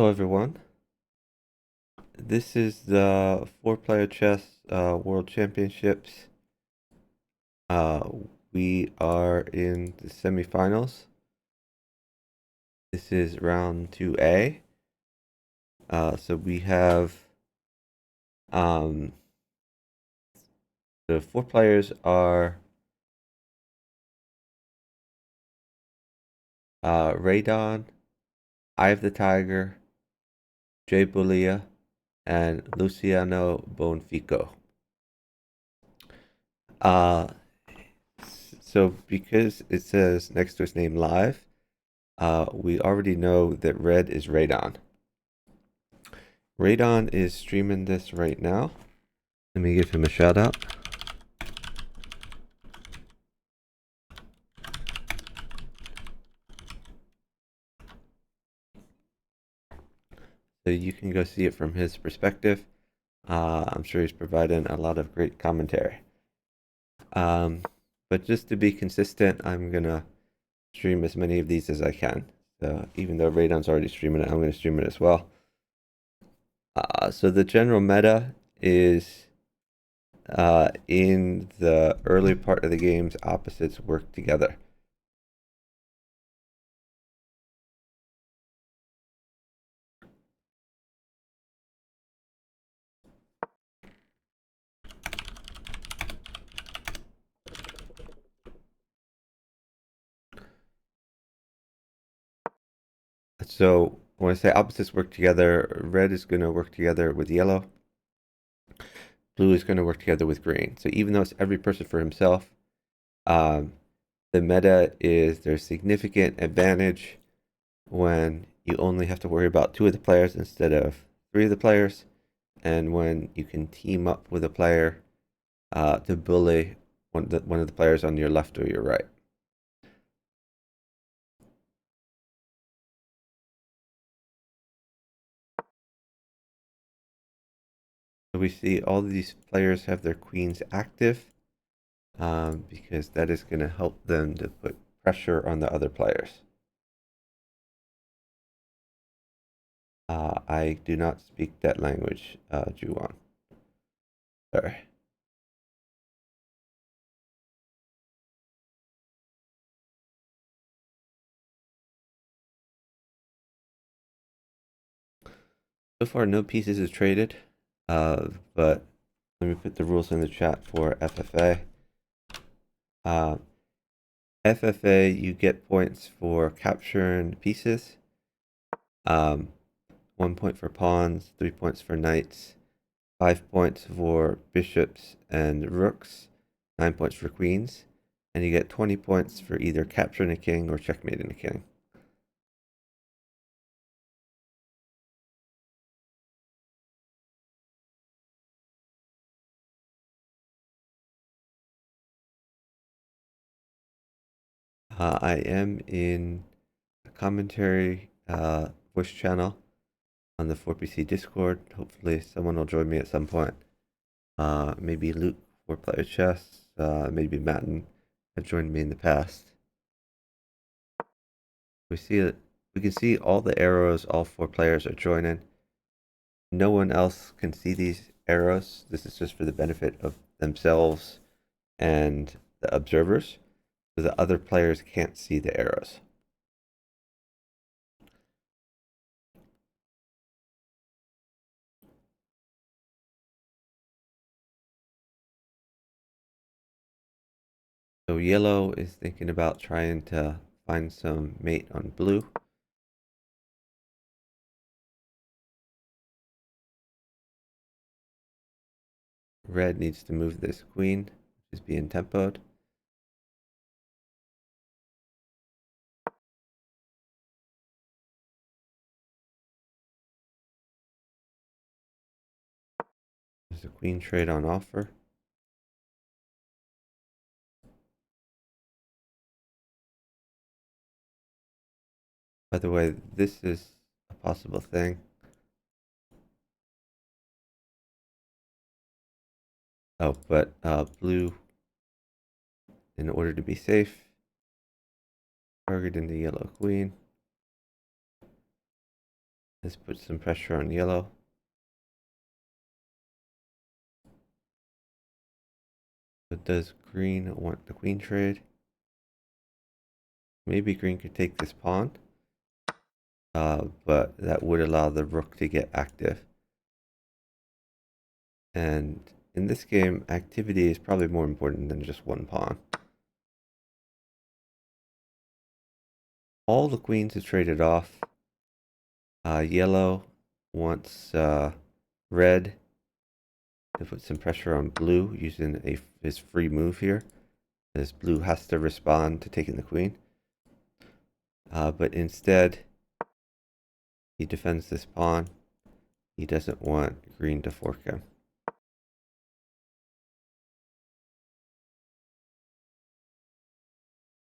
Hello everyone. This is the four-player chess World Championships. Uh, we are in the semifinals. This is round 2A. So we have um, the four players are Radon, Eye of the Tiger, Jay Bulia, and Luciano Bonfico. Uh, so because it says next to his name live, we already know that red is Radon. Radon is streaming this right now. Let me give him a shout out. So you can go see it from his perspective. I'm sure he's providing a lot of great commentary. But just to be consistent, I'm going to stream as many of these as I can. So even though Radon's already streaming it, I'm going to stream it as well. So the general meta is in the early part of the games, opposites work together. So when I say opposites work together, red is going to work together with yellow. Blue is going to work together with green. So even though it's every person for himself, the meta is there's significant advantage when you only have to worry about two of the players instead of three of the players, and when you can team up with a player to bully one of the players on your left or your right. So we see all of these players have their queens active because that is going to help them to put pressure on the other players. I do not speak that language, Juwan. Sorry. So far, no pieces is traded, but let me put the rules in the chat for FFA. FFA, you get points for capturing pieces. 1 point for pawns, 3 points for knights, 5 points for bishops and rooks, 9 points for queens, and you get 20 points for either capturing a king or checkmating a king. I am in a commentary voice channel on the 4PC Discord. Hopefully someone will join me at some point. Maybe Luke, 4-player chess, maybe Matten have joined me in the past. We can see all the arrows, all 4 players are joining. No one else can see these arrows. This is just for the benefit of themselves and the observers, so the other players can't see the arrows. So yellow is thinking about trying to find some mate on blue. Red needs to move this queen, which is being tempoed. There's a queen trade on offer. By the way, this is a possible thing. Oh, but blue, in order to be safe, targeting the yellow queen. This puts some pressure on yellow. But does green want the queen trade? Maybe green could take this pawn. But that would allow the rook to get active. And in this game, activity is probably more important than just one pawn. All the queens are traded off. Yellow wants red to put some pressure on blue using his free move here. As blue has to respond to taking the queen. But instead, he defends this pawn. He doesn't want green to fork him.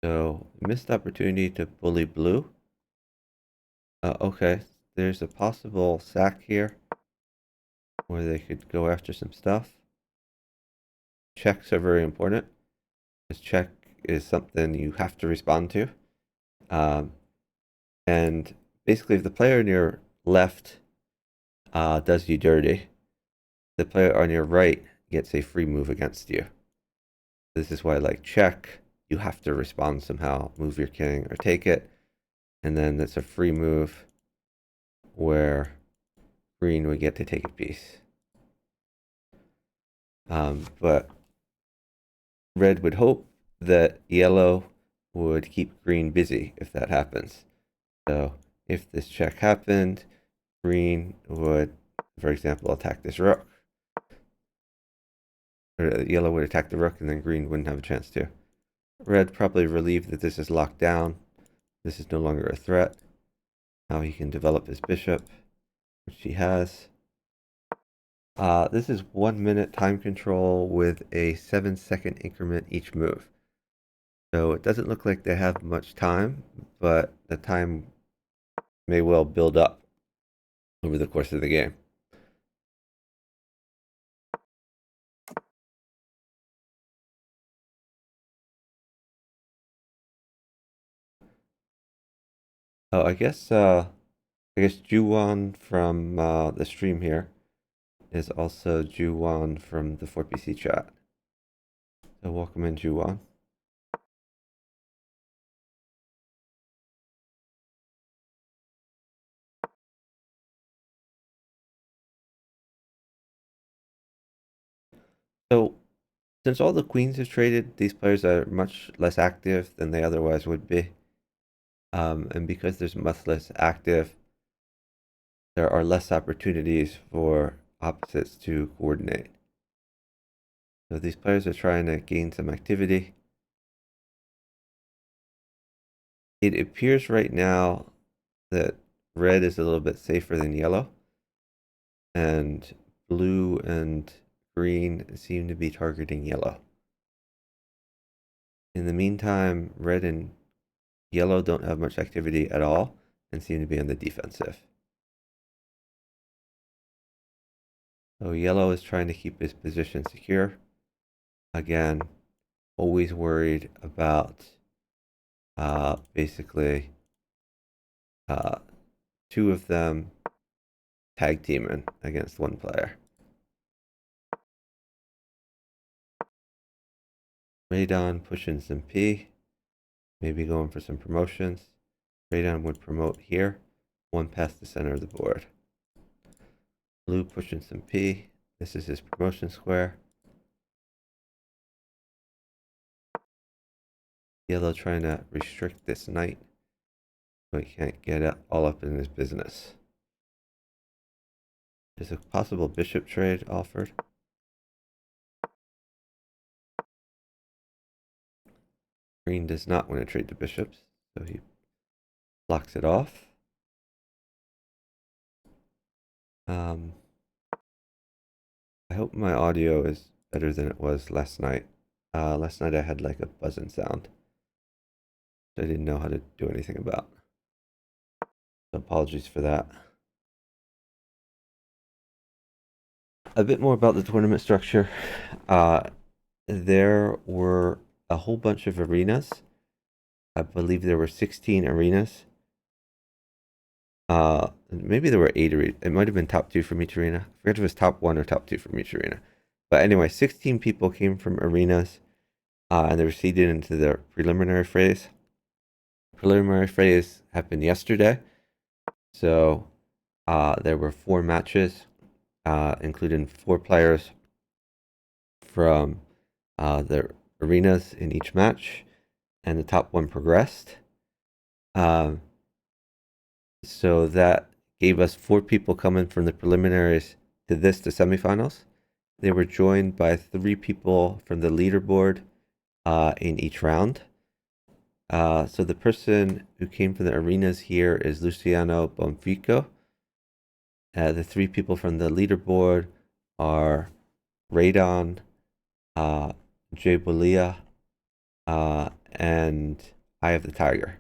So, missed opportunity to bully blue. Okay, there's a possible sack here where they could go after some stuff. Checks are very important. This check is something you have to respond to. And basically, if the player on your left does you dirty, the player on your right gets a free move against you. This is why, like, check, you have to respond somehow, move your king or take it. And then that's a free move where green would get to take a piece. But red would hope that yellow would keep green busy if that happens. So if this check happened, green would, for example, attack this rook. Or yellow would attack the rook and then green wouldn't have a chance to. Red probably relieved that this is locked down. This is no longer a threat. Now he can develop his bishop, which he has. This is 1 minute time control with a 7-second increment each move. So it doesn't look like they have much time, but the time may well build up over the course of the game. Oh, I guess Juwon from the stream here is also Juwon from the 4PC chat. So welcome in, Juwon. So since all the queens are traded, these players are much less active than they otherwise would be. And because there's much less active, there are less opportunities for opposites to coordinate. So these players are trying to gain some activity. It appears right now that red is a little bit safer than yellow, and blue and green seem to be targeting yellow. In the meantime, red and yellow don't have much activity at all and seem to be on the defensive. So yellow is trying to keep his position secure. Again, always worried about basically two of them tag teaming against one player. Radon pushing some P, maybe going for some promotions. Radon would promote here, one past the center of the board. Blue pushing some P. This is his promotion square. Yellow trying to restrict this knight, so he can't get all up in his business. There's a possible bishop trade offered. Green does not want to trade the bishops, so he blocks it off. I hope my audio is better than it was last night. Last night I had like a buzzing sound that I didn't know how to do anything about. So apologies for that. A bit more about the tournament structure. There were a whole bunch of arenas. I believe there were 16 arenas. maybe there were 8 arenas. It might have been top two from each arena. I forget if it was top one or top two from each arena. But anyway, 16 people came from arenas, and they were seeded into the preliminary phase. Preliminary phase happened yesterday. So there were 4 matches, including 4 players from the arenas in each match, and the top one progressed. Um, so that gave us 4 people coming from the preliminaries to the semifinals. They were joined by 3 people from the leaderboard in each round. So the person who came from the arenas here is Luciano Bonfico. The 3 people from the leaderboard are Radon, Jay Bolia, and Eye of the Tiger.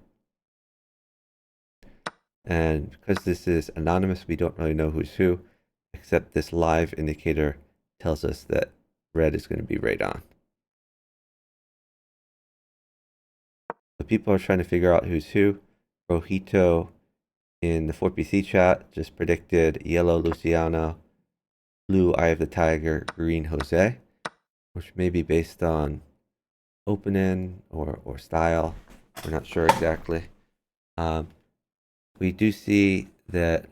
And because this is anonymous, we don't really know who's who, except this live indicator tells us that red is going to be Radon. So people are trying to figure out who's who. Rojito in the 4PC chat just predicted yellow Luciano, blue Eye of the Tiger, green Jose, which may be based on opening or style. We're not sure exactly. We do see that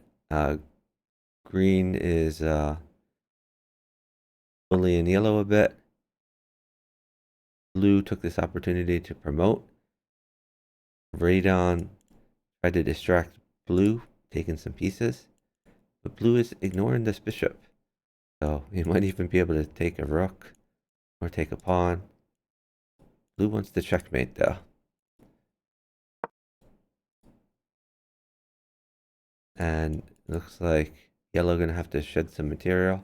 green is bullying yellow a bit. Blue took this opportunity to promote. Radon tried to distract blue, taking some pieces. But blue is ignoring this bishop. So he might even be able to take a rook or take a pawn. Blue wants to checkmate though. And looks like yellow gonna have to shed some material.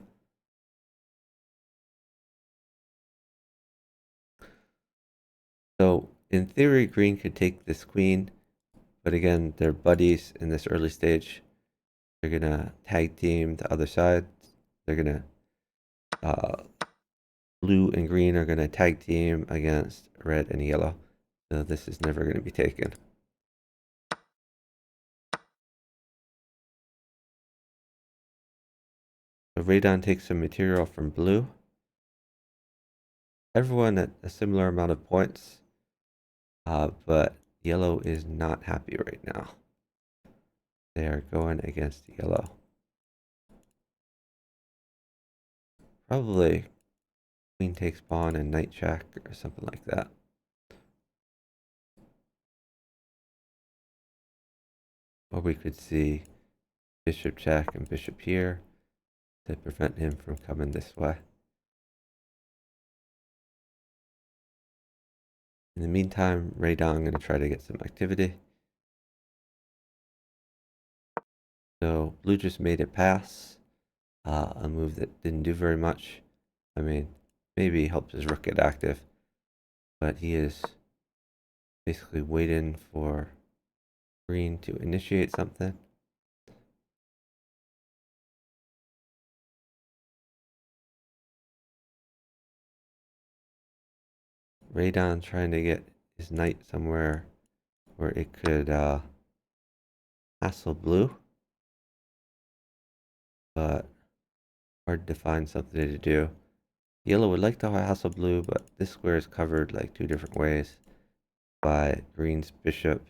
So in theory, green could take this queen, but again, they're buddies in this early stage. They're gonna tag team the other side. They're gonna blue and green are gonna tag team against red and yellow. So this is never gonna be taken. So Radon takes some material from blue. Everyone at a similar amount of points, but yellow is not happy right now. They are going against yellow. Probably queen takes pawn and knight check or something like that. Or we could see bishop check and bishop here to prevent him from coming this way. In the meantime, Radon going to try to get some activity. So blue just made it pass, a move that didn't do very much. I mean, maybe helped his rook get active, but he is basically waiting for green to initiate something. Radon trying to get his knight somewhere where it could hassle blue, but hard to find something to do. Yellow would like to hassle blue, but this square is covered like 2 different ways by green's bishop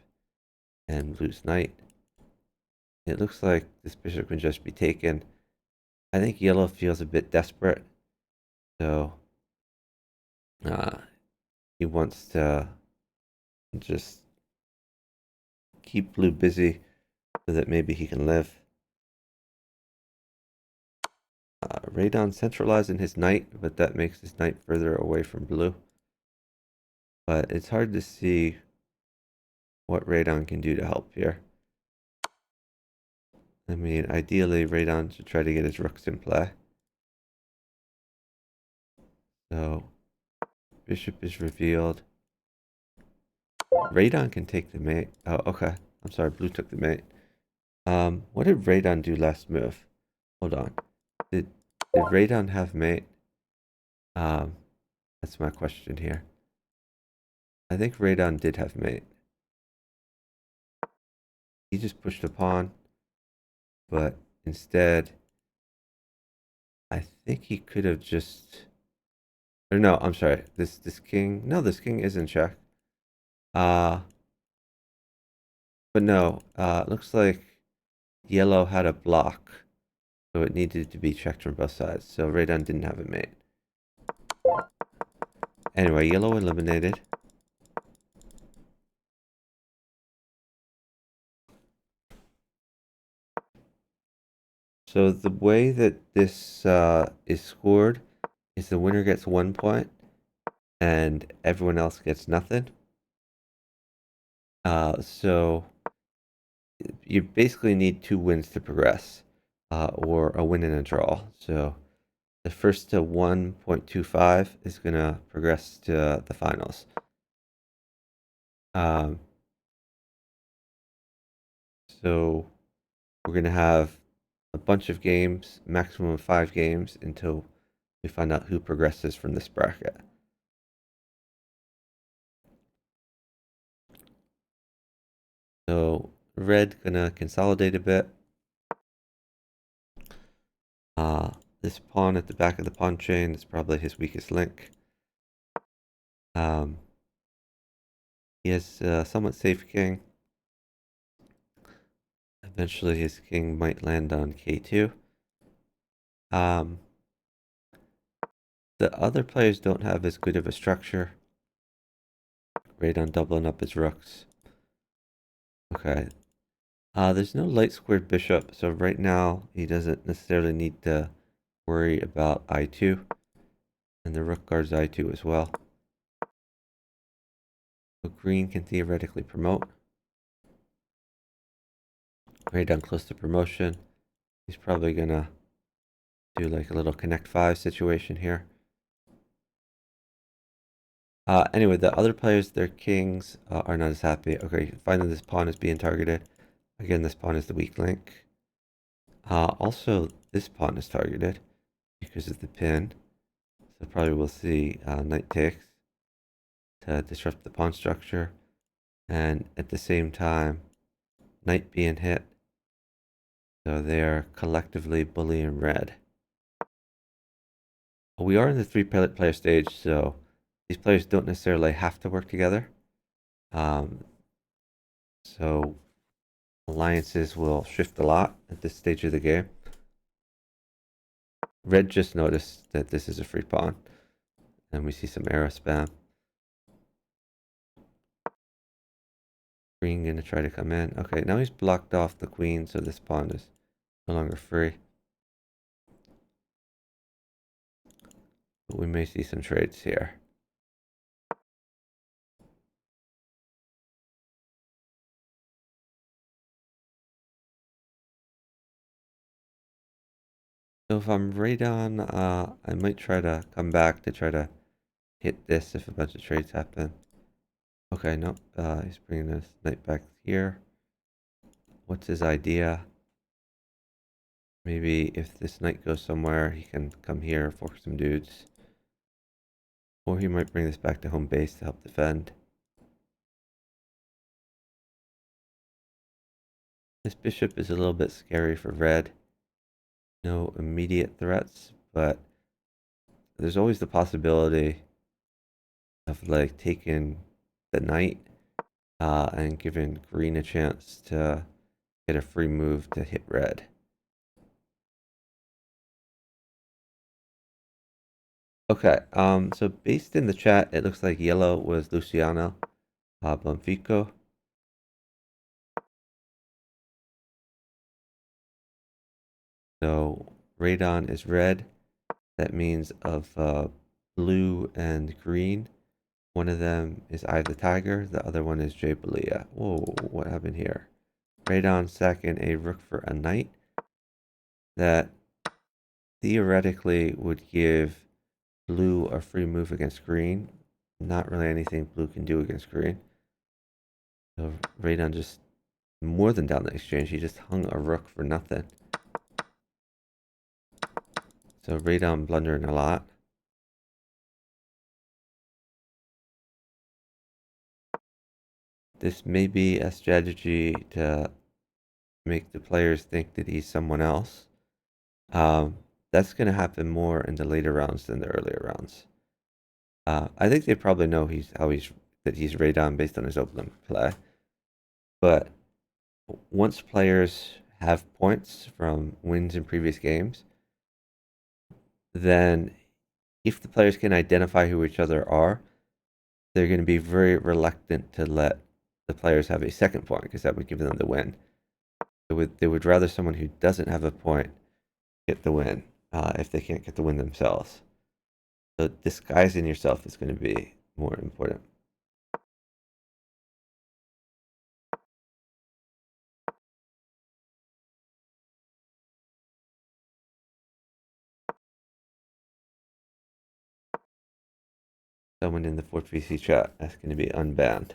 and blue's knight. It looks like this bishop can just be taken. I think yellow feels a bit desperate, so he wants to just keep blue busy so that maybe he can live. Radon centralizing his knight, but that makes his knight further away from blue. But it's hard to see what Radon can do to help here. I mean, ideally, Radon should try to get his rooks in play. So, bishop is revealed. Radon can take the mate. Oh, okay. I'm sorry, blue took the mate. What did Radon do last move? Hold on. Did Radon have mate? That's my question here. I think Radon did have mate. He just pushed a pawn. but instead, I think he could have just. Or no, I'm sorry. This king. No, this king is in check. Uh, but no. Looks like yellow had a block, so it needed to be checked from both sides. So Raydon didn't have a mate. Anyway, yellow eliminated. So the way that this is scored is the winner gets 1 point and everyone else gets nothing. So you basically need 2 wins to progress, or a win and a draw. So the first to 1.25 is going to progress to the finals. Um, so we're going to have a bunch of games, maximum of 5 games, until we find out who progresses from this bracket. So red gonna consolidate a bit. Uh, this pawn at the back of the pawn chain is probably his weakest link. Um, he has a somewhat safe king. Eventually his king might land on k2. Um, the other players don't have as good of a structure. Great on doubling up his rooks. Okay. There's no light squared bishop, so right now he doesn't necessarily need to worry about I2. And the rook guards I2 as well. So green can theoretically promote. Right down close to promotion. He's probably gonna do like a little connect 5 situation here. Anyway, the other players, their kings are not as happy. Okay, finally this pawn is being targeted. Again, this pawn is the weak link. Also, this pawn is targeted because of the pin. So probably we'll see knight takes to disrupt the pawn structure. And at the same time, knight being hit. So they are collectively bullying red. We are in the 3-player stage, so these players don't necessarily have to work together. So alliances will shift a lot at this stage of the game. Red just noticed that this is a free pawn, and we see some arrow spam. Green gonna try to come in. Okay, now he's blocked off the queen, so this pawn is no longer free. But we may see some trades here. So if I'm right on, I might try to come back to try to hit this if a bunch of trades happen. Okay, no, he's bringing this knight back here. What's his idea? Maybe if this knight goes somewhere, he can come here, fork some dudes. Or he might bring this back to home base to help defend. This bishop is a little bit scary for red. No immediate threats, but there's always the possibility of like taking the knight and giving green a chance to get a free move to hit red. Okay, so based in the chat, it looks like yellow was Luciano Bonfico. So radon is red. That means of blue and green. One of them is Eye of the Tiger. The other one is Jay Balia. Whoa, what happened here? Radon second, a rook for a knight. That theoretically would give blue a free move against green. Not really anything blue can do against green. So Radon just more than down the exchange. He just hung a rook for nothing. So Radon blundering a lot. This may be a strategy to make the players think that he's someone else. Um, that's going to happen more in the later rounds than the earlier rounds. I think they probably know that he's Radon based on his opening play, but once players have points from wins in previous games, then if the players can identify who each other are, they're going to be very reluctant to let the players have a second point because that would give them the win. They would rather someone who doesn't have a point get the win if they can't get the win themselves. So disguising yourself is going to be more important. Someone in the Fort VC chat that's going to be unbanned.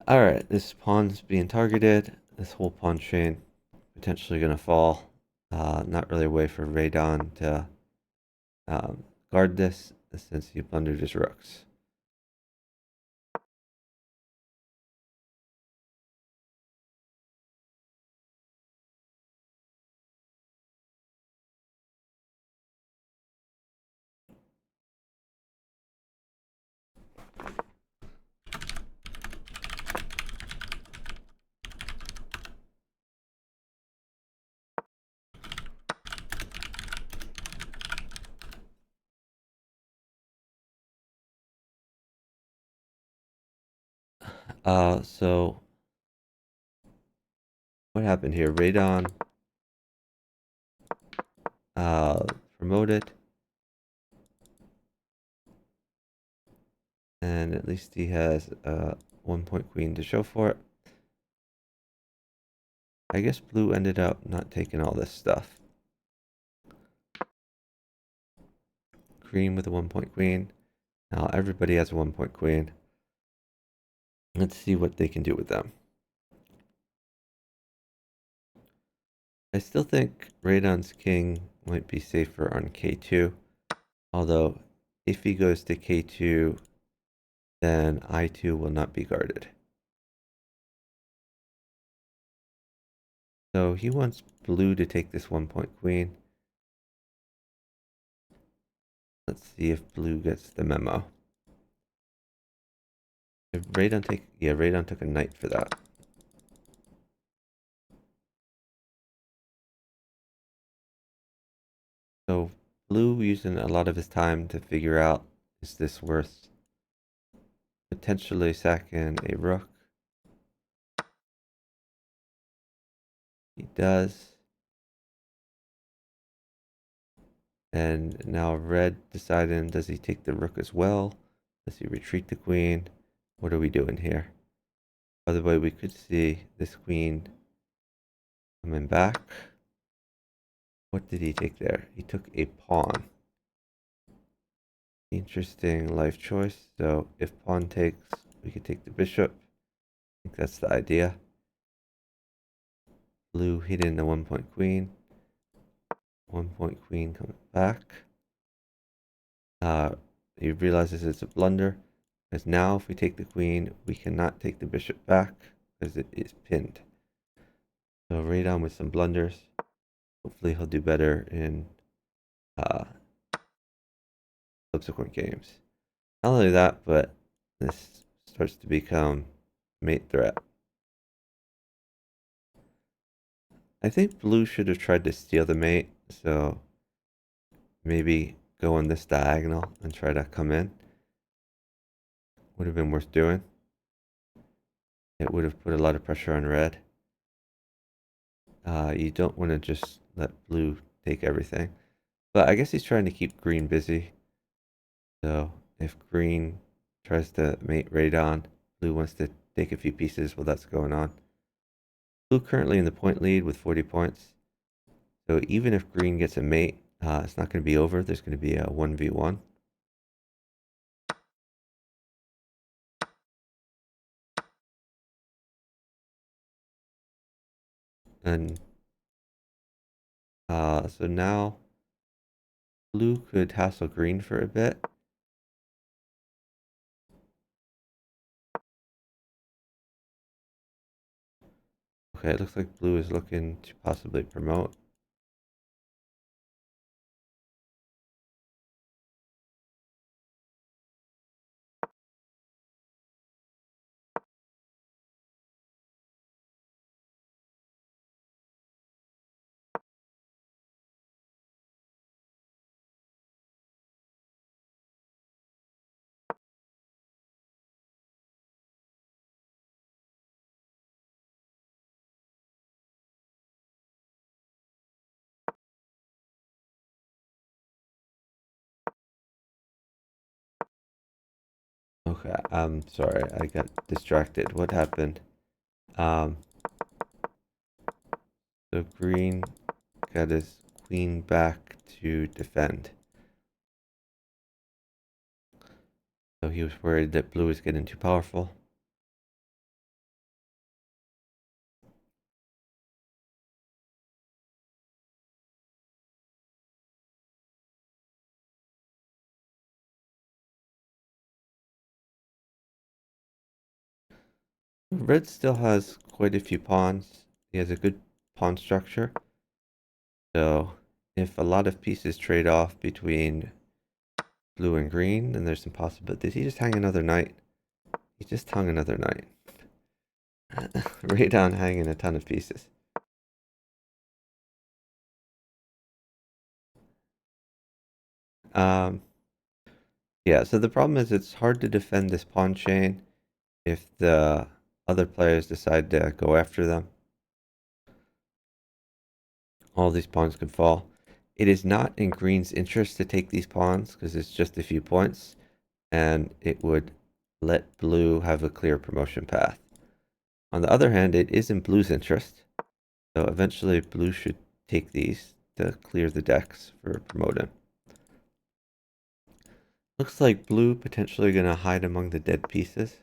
Alright, this pawn's being targeted. This whole pawn chain potentially going to fall. Not really a way for Radon to guard this since he blundered his rooks. So what happened here? Radon promoted, and at least he has a 1 point queen to show for it. I guess blue ended up not taking all this stuff. Green with a 1 point queen. Now everybody has a 1 point queen. Let's see what they can do with them. I still think Radon's king might be safer on k2. Although, if he goes to k2, then I2 will not be guarded. So he wants blue to take this 1 point queen. Let's see if blue gets the memo. If Radon took a knight for that. So blue using a lot of his time to figure out, is this worth potentially sacking a rook? He does. And now red deciding, does he take the rook as well? Does he retreat the queen? What are we doing here? By the way, we could see this queen coming back. What did he take there? He took a pawn. Interesting life choice. So if pawn takes, we could take the bishop. I think that's the idea. Blue hitting the 1 point queen. 1 point queen coming back. He realizes it's a blunder. Because now if we take the queen, we cannot take the bishop back because it is pinned. So Radon with some blunders. Hopefully he'll do better in subsequent games. Not only that, but this starts to become mate threat. I think blue should have tried to steal the mate, so maybe go on this diagonal and try to come in. Would have been worth doing. It would have put a lot of pressure on red. You don't want to just let blue take everything. But I guess he's trying to keep green busy. So if green tries to mate Radon, blue wants to take a few pieces while that's going on. Blue currently in the point lead with 40 points. So even if green gets a mate, it's not going to be over. There's going to be a 1v1. And so now blue could hassle green for a bit. Okay, it looks like blue is looking to possibly promote. Okay, I'm sorry, I got distracted. What happened? Um, so green got his queen back to defend. So he was worried that blue was getting too powerful. Red still has quite a few pawns. He has a good pawn structure. So if a lot of pieces trade off between blue and green, then there's some possibility. Did he just hang another knight? He just hung another knight. Radon hanging a ton of pieces. Um, yeah, so the problem is it's hard to defend this pawn chain if the other players decide to go after them. All these pawns can fall. It is not in green's interest to take these pawns because it's just a few points, and it would let blue have a clear promotion path. On the other hand, it is in blue's interest, so eventually blue should take these to clear the decks for promoting. Looks like blue potentially going to hide among the dead pieces.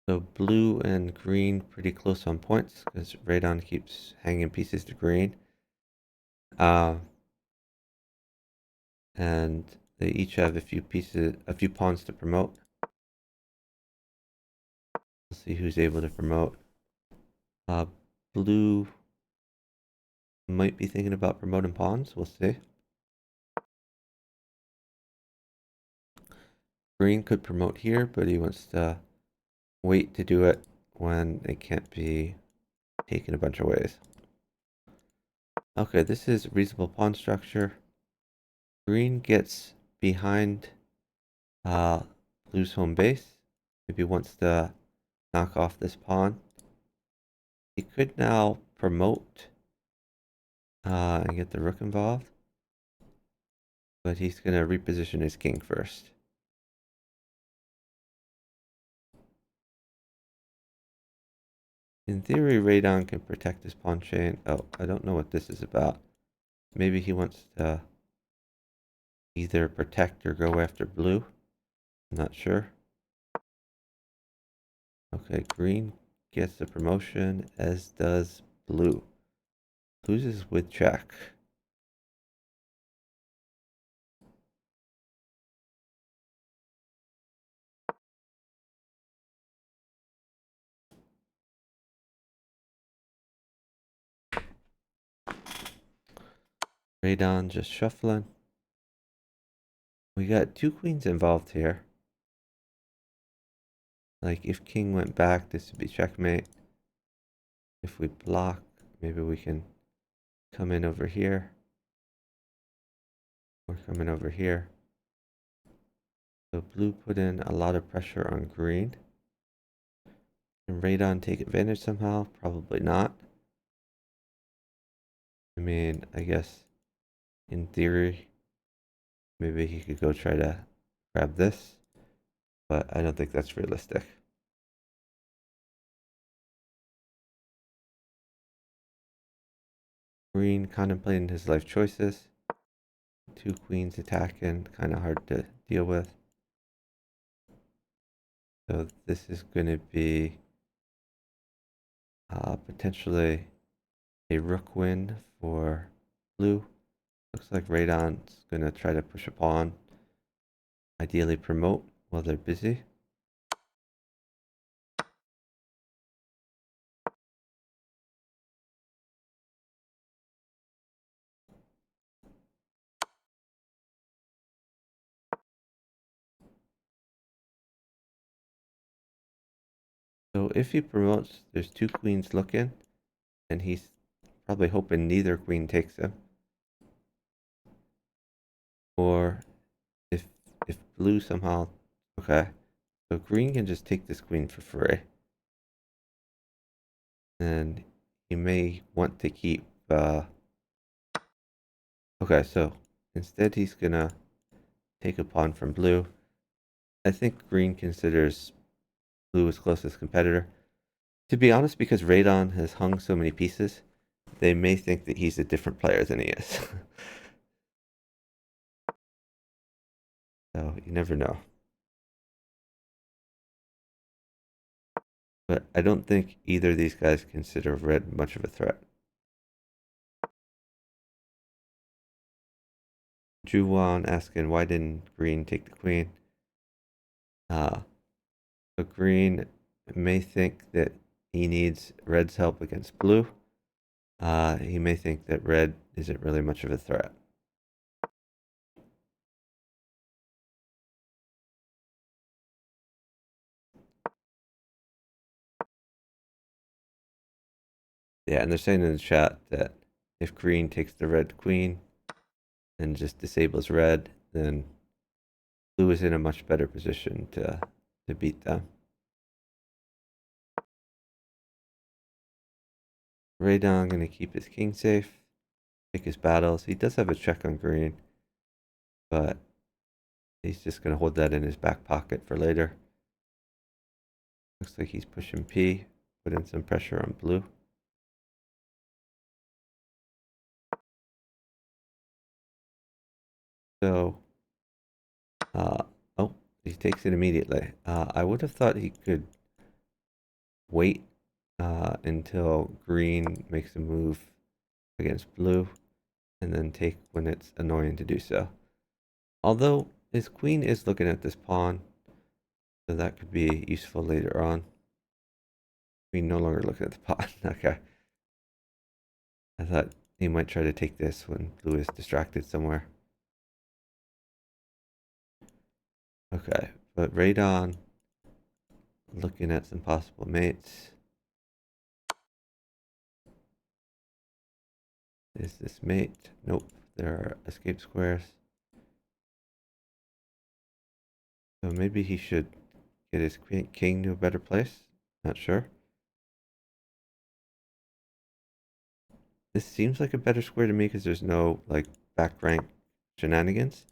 So blue and green pretty close on points because Radon keeps hanging pieces to green. Uh, and they each have a few pawns to promote. Let's see who's able to promote. Uh, blue might be thinking about promoting pawns. We'll see. Green could promote here, but he wants to wait to do it when it can't be taken a bunch of ways. Okay, this is reasonable pawn structure. Green gets behind uh, blue's home base. Maybe wants to knock off this pawn. He could now promote and get the rook involved, but he's going to reposition his king first. In theory, Radon can protect his pawn chain. Oh, I don't know what this is about. Maybe he wants to either protect or go after blue. I'm not sure. Okay, green gets the promotion, as does blue. Loses with check. Radon just shuffling. We got two queens involved here. Like, if king went back, this would be checkmate. If we block, maybe we can come in over here. Or come in over here. So blue put in a lot of pressure on green. Can Radon take advantage somehow? Probably not. I mean, I guess in theory, maybe he could go try to grab this, but I don't think that's realistic. Green contemplating his life choices. Two queens attacking, kind of hard to deal with. So this is going to be potentially a rook win for blue. Looks like Radon's gonna try to push a pawn, ideally promote while they're busy. So if he promotes, there's two queens looking, and he's probably hoping neither queen takes him. Or if if blue somehow, okay, so green can just take this queen for free. And he may want to keep, okay, so instead he's gonna take a pawn from blue. I think green considers blue his closest competitor. To be honest, because Radon has hung so many pieces, they may think that he's a different player than he is. So you never know. But I don't think either of these guys consider red much of a threat. Juwan asking why didn't green take the queen? So green may think that he needs red's help against blue. He may think that red isn't really much of a threat. Yeah, and they're saying in the chat that if green takes the red queen and just disables red, then blue is in a much better position to beat them. Radon gonna keep his king safe, pick his battles. He does have a check on green, but he's just gonna hold that in his back pocket for later. Looks like he's pushing P, putting some pressure on blue. So, oh, he takes it immediately. I would have thought he could wait until green makes a move against blue and then take when it's annoying to do so. Although his queen is looking at this pawn, so that could be useful later on. Queen no longer looking at the pawn. Okay. I thought he might try to take this when blue is distracted somewhere. Okay, but Radon looking at some possible mates. Is this mate? Nope, there are escape squares. So maybe he should get his king to a better place. Not sure. This seems like a better square to me because there's no like back rank shenanigans.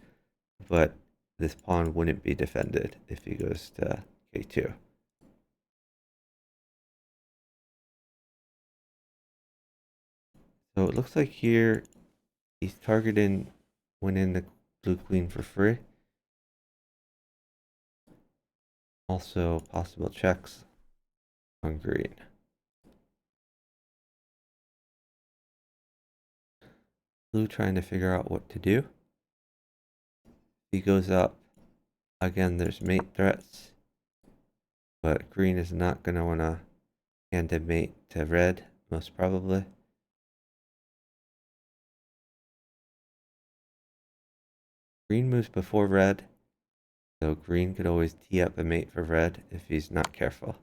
But this pawn wouldn't be defended if he goes to k2. So it looks like here he's targeting winning the blue queen for free. Also possible checks on green. Blue trying to figure out what to do. He goes up. Again, there's mate threats. But green is not going to want to hand a mate to red, most probably. Green moves before red, so green could always tee up a mate for red if he's not careful.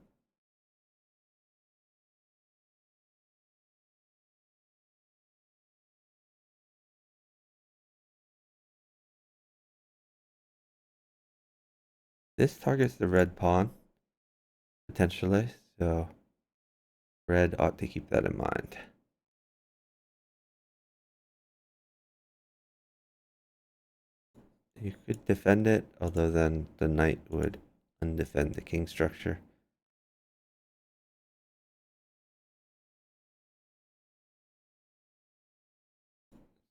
This targets the red pawn, potentially, so red ought to keep that in mind. You could defend it, although then the knight would undefend the king structure.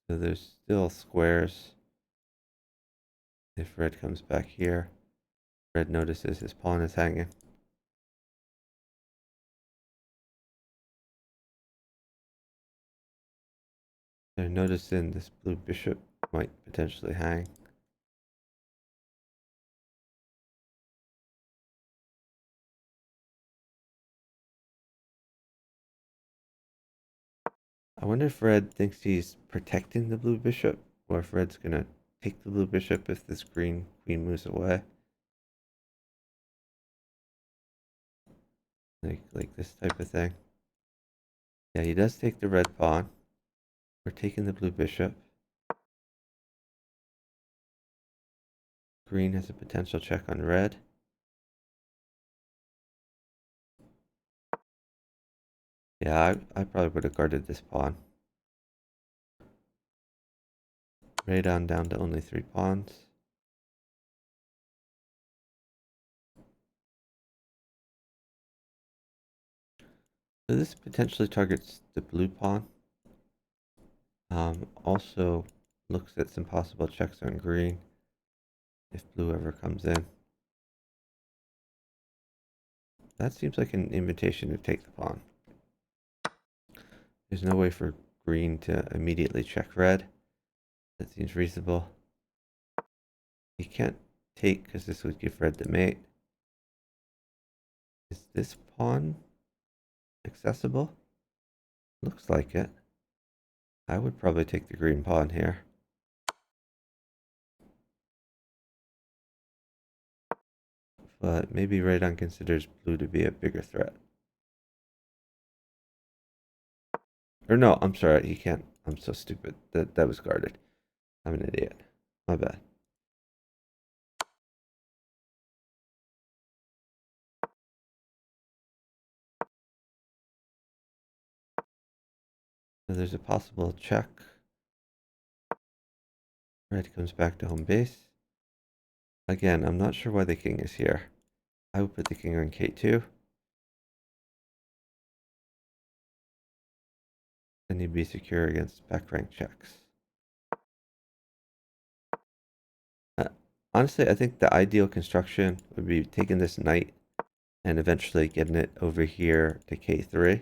So there's still squares. If red comes back here, red notices his pawn is hanging. So noticing this blue bishop might potentially hang. I wonder if red thinks he's protecting the blue bishop, or if red's gonna take the blue bishop if this green queen moves away. Like this type of thing. Yeah, he does take the red pawn. We're taking the blue bishop. Green has a potential check on red. Yeah, I probably would have guarded this pawn. Right on down to only 3 pawns. So this potentially targets the blue pawn. Also looks at some possible checks on green if blue ever comes in. That seems like an invitation to take the pawn. There's no way for green to immediately check red. That seems reasonable. He can't take because this would give red the mate. Is this pawn accessible? Looks like it. I would probably take the green pawn here. But maybe Raydon considers blue to be a bigger threat. Or no, I'm sorry, he can't. I'm so stupid. That was guarded. I'm an idiot. My bad. So there's a possible check. Red comes back to home base. Again, I'm not sure why the king is here. I would put the king on k2. Then he'd be secure against back rank checks. Uh, Honestly, I think the ideal construction would be taking this knight and eventually getting it over here to k3.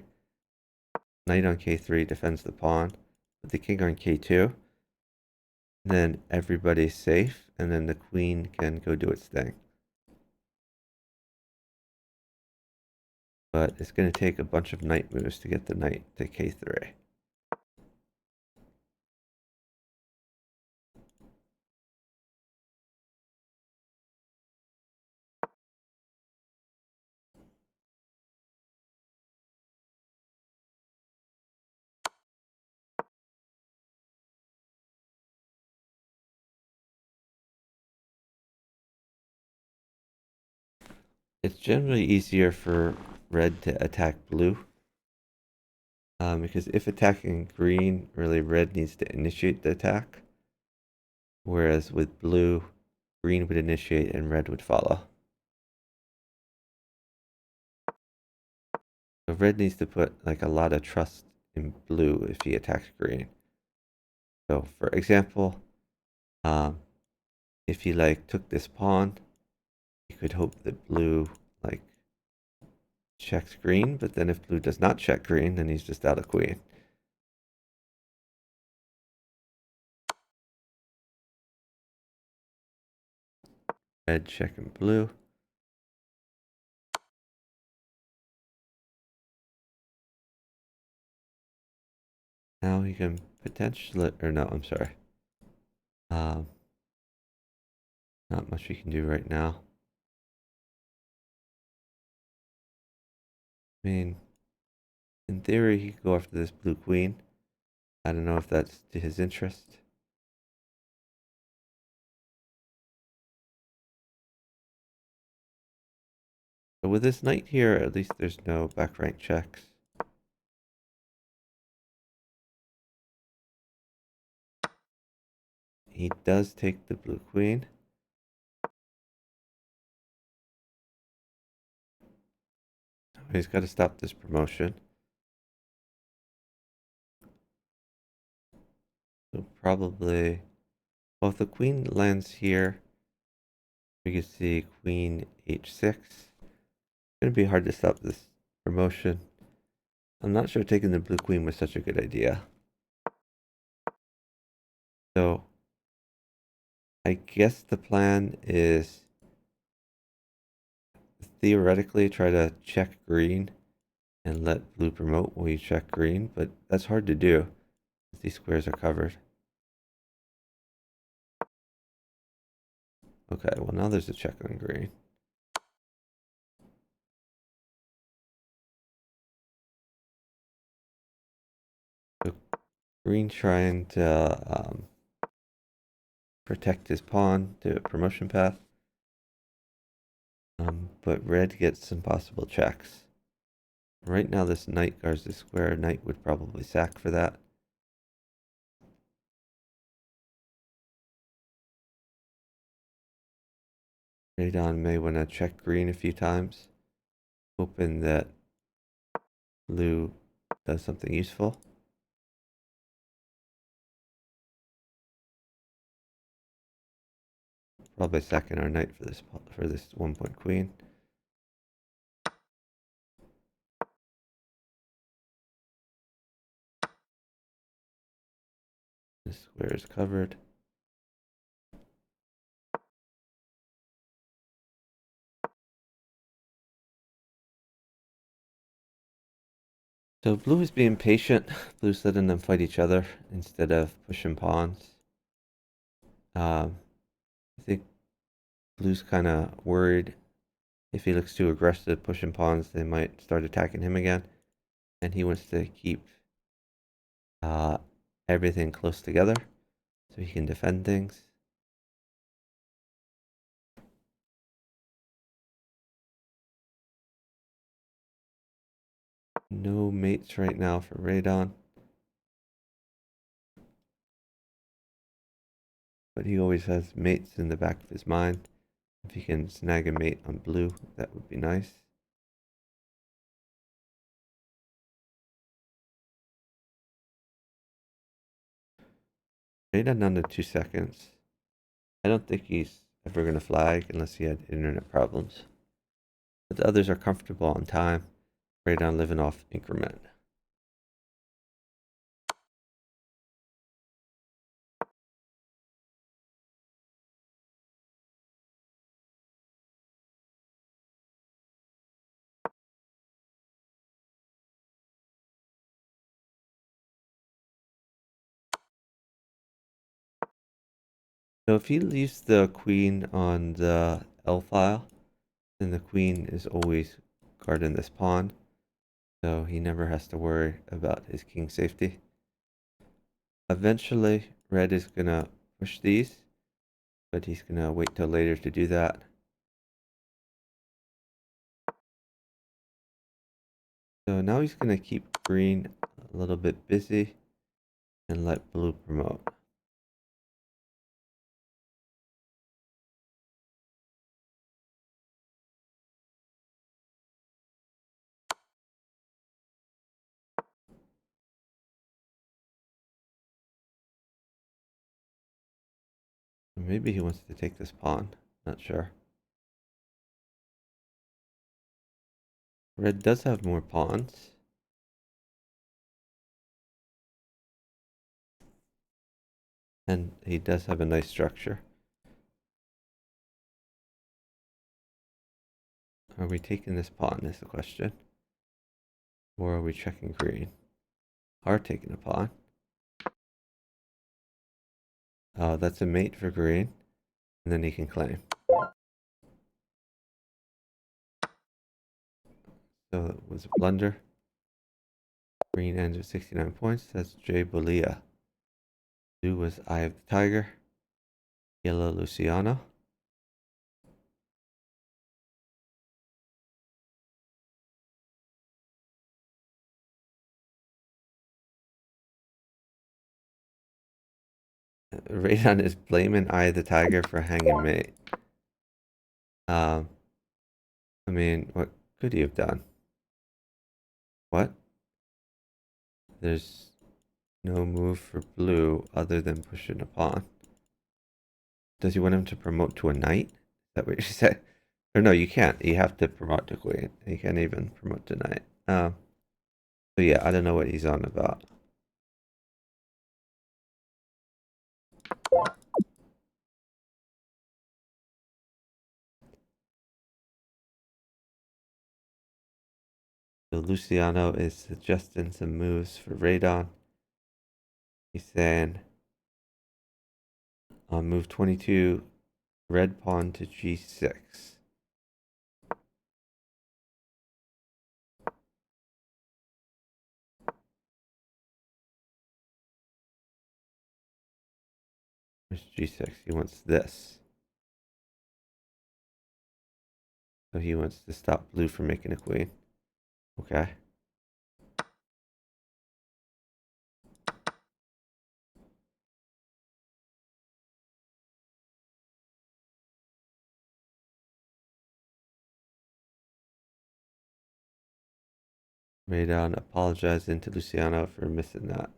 Knight on k3 defends the pawn. Put the king on k2. Then everybody's safe, and then the queen can go do its thing. But it's going to take a bunch of knight moves to get the knight to k3. It's generally easier for red to attack blue. Because if attacking green, really red needs to initiate the attack. Whereas with blue, green would initiate and red would follow. So red needs to put like a lot of trust in blue if he attacks green. So for example, if he like took this pawn, he could hope that blue like checks green, but then if blue does not check green, then he's just out of queen. Red checking blue. Now he can potentially, or no, I'm sorry. Not much we can do right now. I mean, in theory, he could go after this blue queen. I don't know if that's to his interest. But with this knight here, at least there's no back rank checks. He does take the blue queen. He's got to stop this promotion. So probably, well, if the queen lands here, we can see queen h6. It's going to be hard to stop this promotion. I'm not sure taking the blue queen was such a good idea. So I guess the plan is theoretically try to check green and let blue promote while you check green, but that's hard to do. These squares are covered. Okay, well now there's a check on green. So green trying to protect his pawn to a promotion path. But red gets some possible checks. Right now this knight guards the square. Knight would probably sack for that. Radon may want to check green a few times, hoping that blue does something useful. Probably sacking our knight for this 1-point queen. This square is covered. So blue is being patient. Blue's letting them fight each other instead of pushing pawns. I think blue's kind of worried if he looks too aggressive pushing pawns, they might start attacking him again. And he wants to keep uh, everything close together so he can defend things. No mates right now for Radon. But he always has mates in the back of his mind. If he can snag a mate on blue, that would be nice. Radon under 2 seconds. I don't think he's ever going to flag unless he had internet problems. But the others are comfortable on time. Radon living off increment. So if he leaves the queen on the L file, then the queen is always guarding this pawn. So he never has to worry about his king's safety. Eventually, red is going to push these, but he's going to wait till later to do that. So now he's going to keep green a little bit busy and let blue promote. Maybe he wants to take this pawn. Not sure. Red does have more pawns. And he does have a nice structure. Are we taking this pawn is the question. Or are we checking green? Are taking a pawn. Oh, that's a mate for green. And then he can claim. So it was a blunder. Green ends with 69 points. That's Jay Bolia. Blue was Eye of the Tiger. Yellow Luciano. Radon is blaming Eye of the Tiger for hanging mate. I mean, what could he have done? What? There's no move for blue other than pushing a pawn. Does he want him to promote to a knight? Is that what you said? Or no, you can't. You have to promote to queen. You can't even promote to knight. So yeah, I don't know what he's on about. So Luciano is suggesting some moves for Radon. He's saying on move 22, red pawn to g6. There's g6. He wants this. So he wants to stop blue from making a queen. Okay. Radon apologizing to Luciano for missing that.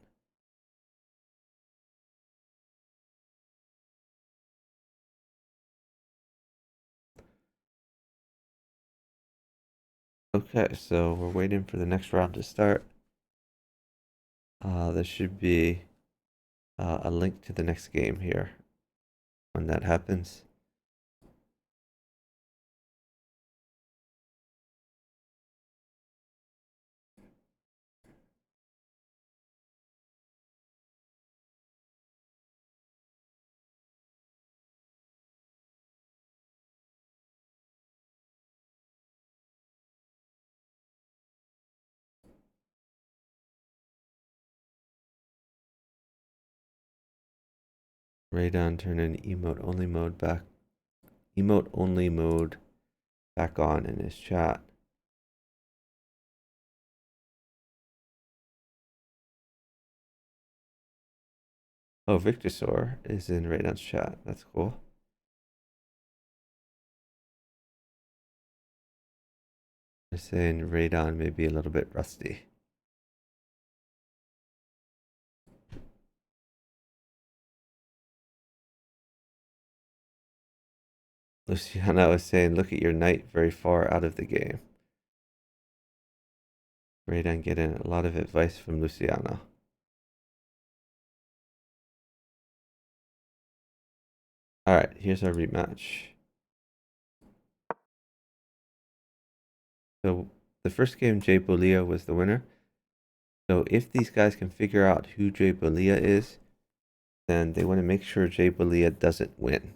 Okay, so we're waiting for the next round to start. There should be a link to the next game here when that happens. Radon turning emote only mode back on in his chat. Oh, Victorsaur is in Radon's chat. That's cool. They're saying Radon may be a little bit rusty. Luciano is saying, look at your knight very far out of the game. Radon getting a lot of advice from Luciano. All right, here's our rematch. So the first game, Jay Bolia was the winner. So if these guys can figure out who Jay Bolia is, then they want to make sure Jay Bolia doesn't win.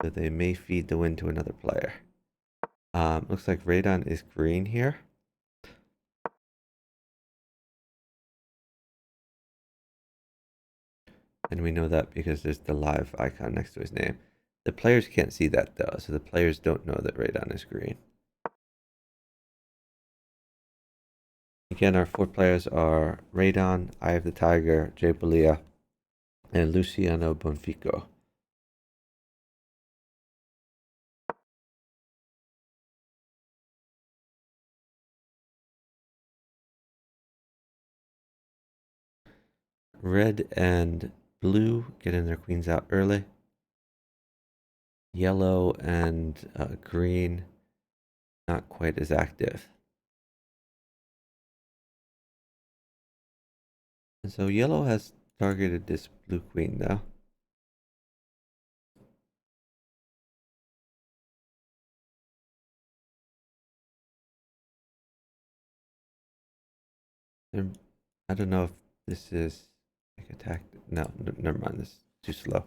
So they may feed the win to another player. Looks like Radon is green here. And we know that because there's the live icon next to his name. The players can't see that though, so the players don't know that Radon is green. Again, our 4 players are Radon, Eye of the Tiger, Jay Bolia, and Luciano Bonfico. Red and blue getting their queens out early. Yellow and green not quite as active. And so yellow has targeted this blue queen though. I don't know if this is like attack. No, never mind. This is too slow.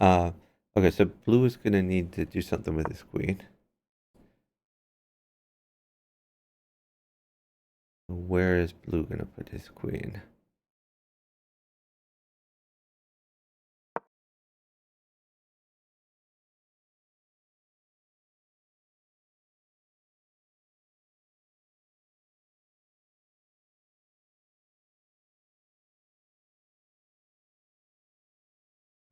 Uh, okay, so blue is gonna need to do something with his queen. Where is blue gonna put his queen?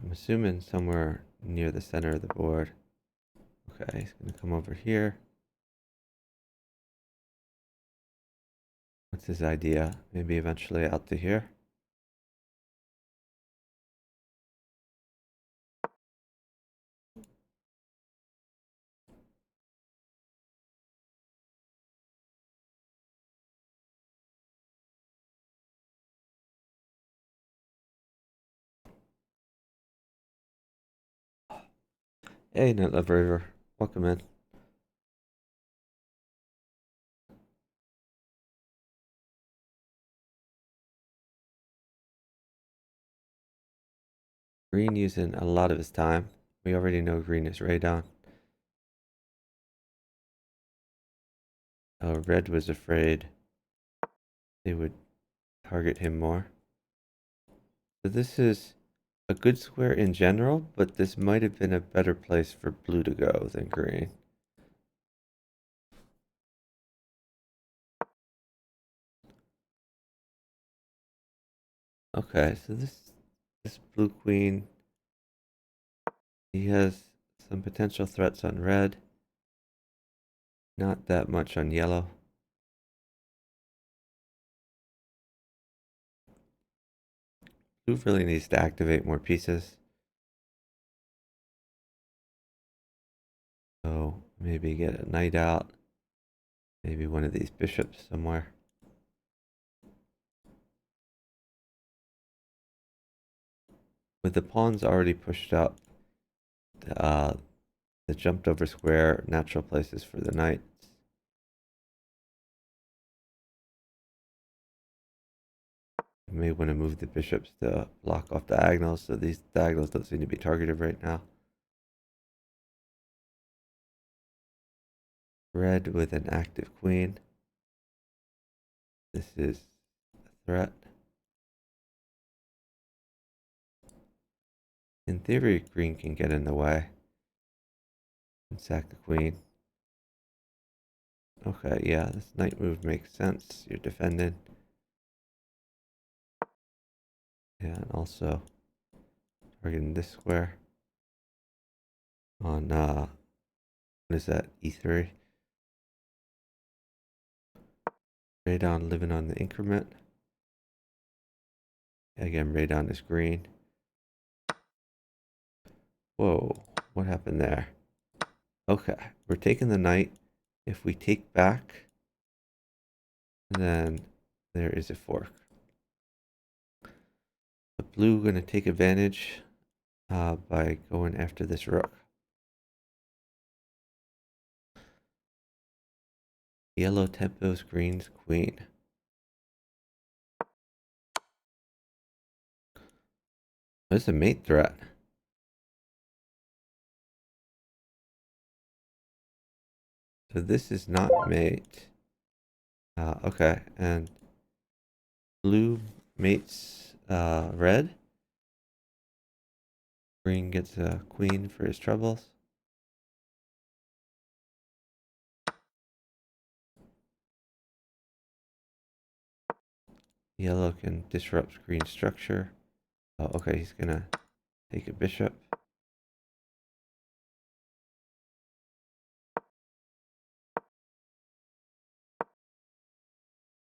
I'm assuming somewhere near the center of the board. Okay, he's gonna come over here. What's his idea? Maybe eventually out to here. Hey, Night Love River. Welcome in. Green using a lot of his time. We already know green is radon. Oh, red was afraid they would target him more. So this is a good square in general, but this might have been a better place for blue to go than green. Okay, so this blue queen, he has some potential threats on red, not that much on yellow. Blue really needs to activate more pieces. So maybe get a knight out, maybe one of these bishops somewhere. With the pawns already pushed up, uh, the jumped over square, natural places for the knights. You may want to move the bishops to block off diagonals, so these diagonals don't seem to be targeted right now. Red with an active queen. This is a threat. In theory, green can get in the way and sack the queen. Okay, yeah, this knight move makes sense. You're defending. Yeah, and also targeting this square on, what is that, e3? Radon living on the increment. Again, radon is green. Whoa, what happened there? Okay, we're taking the knight. If we take back, then there is a fork. The blue going to take advantage by going after this rook. Yellow tempos green's queen. There's a mate threat. So this is not mate. Okay, and blue mates red. Green gets a queen for his troubles. Yellow can disrupt green structure. Oh, okay, he's gonna take a bishop.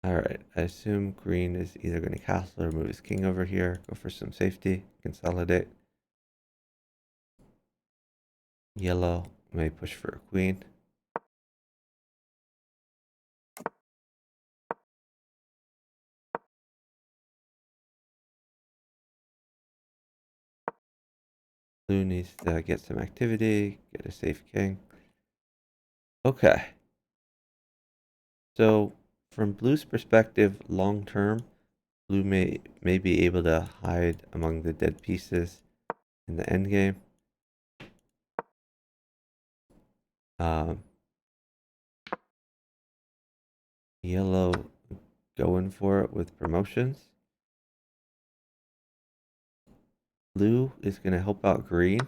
Alright, I assume green is either going to castle or move his king over here, go for some safety, consolidate. Yellow may push for a queen. Blue needs to get some activity, get a safe king. Okay. So, from blue's perspective, long term, blue may be able to hide among the dead pieces in the endgame. Um, Yellow going for it with promotions. Blue is going to help out green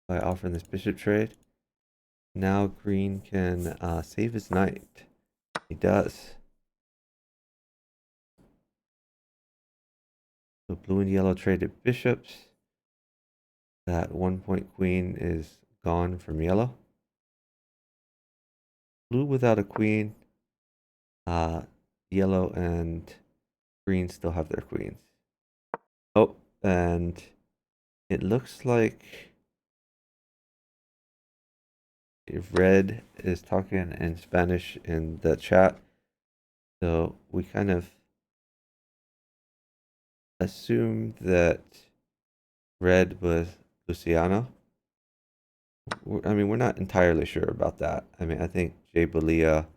by offering this bishop trade. Now green can save his knight. He does. So blue and yellow traded bishops. That 1 point queen is gone from yellow. Blue without a queen. Yellow and green still have their queens. Oh, and it looks like red is talking in Spanish in the chat. So we kind of assumed that red was Luciano. I mean, we're not entirely sure about that. I mean, I think Jay Balia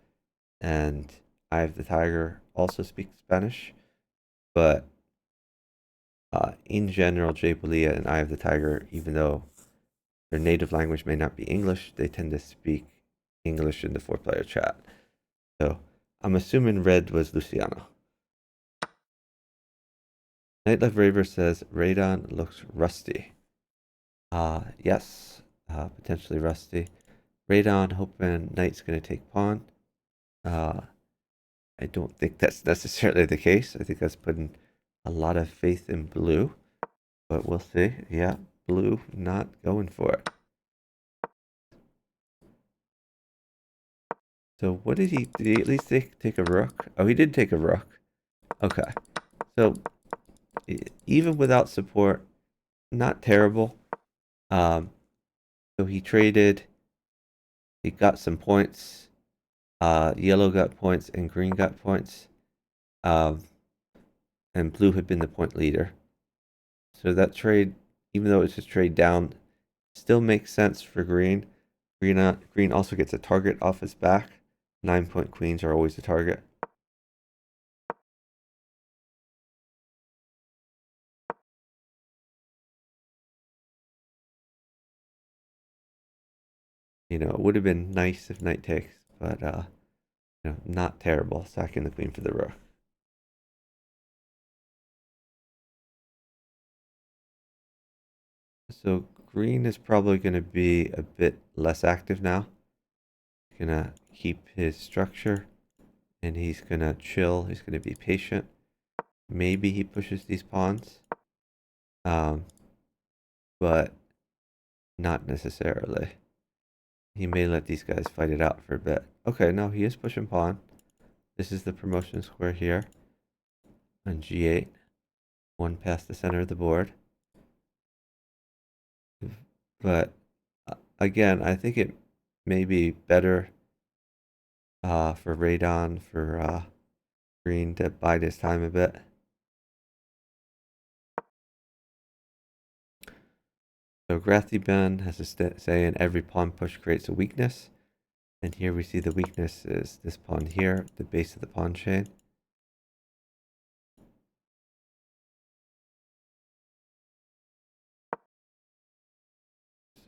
and Eye of the Tiger also speak Spanish, but In general, Jabalia and Eye of the Tiger, even though their native language may not be English, they tend to speak English in the four-player chat. So I'm assuming red was Luciano. Nightlife Raver says Radon looks rusty. Yes, potentially rusty. Radon hoping knight's going to take pawn. I don't think that's necessarily the case. I think that's putting a lot of faith in blue, but we'll see. Yeah, blue not going for it. So what did he at least take a rook? Oh, he did take a rook. Okay. So even without support, not terrible. So he traded. He got some points. Yellow got points and green got points. And blue had been the point leader. So that trade, even though it's just trade down, still makes sense for green. Green also gets a target off his back. 9-point queens are always a target. It would have been nice if knight takes, but not terrible. Sacking the queen for the rook. So green is probably going to be a bit less active now. He's going to keep his structure, and he's going to chill. He's going to be patient. Maybe he pushes these pawns, but not necessarily. He may let these guys fight it out for a bit. Okay, no, he is pushing pawn. This is the promotion square here on g8. One past the center of the board. But again, I think it may be better for Radon, for green to bide his time a bit. So Grathy Ben has a saying, every pawn push creates a weakness. And here we see the weakness is this pawn here, the base of the pawn chain.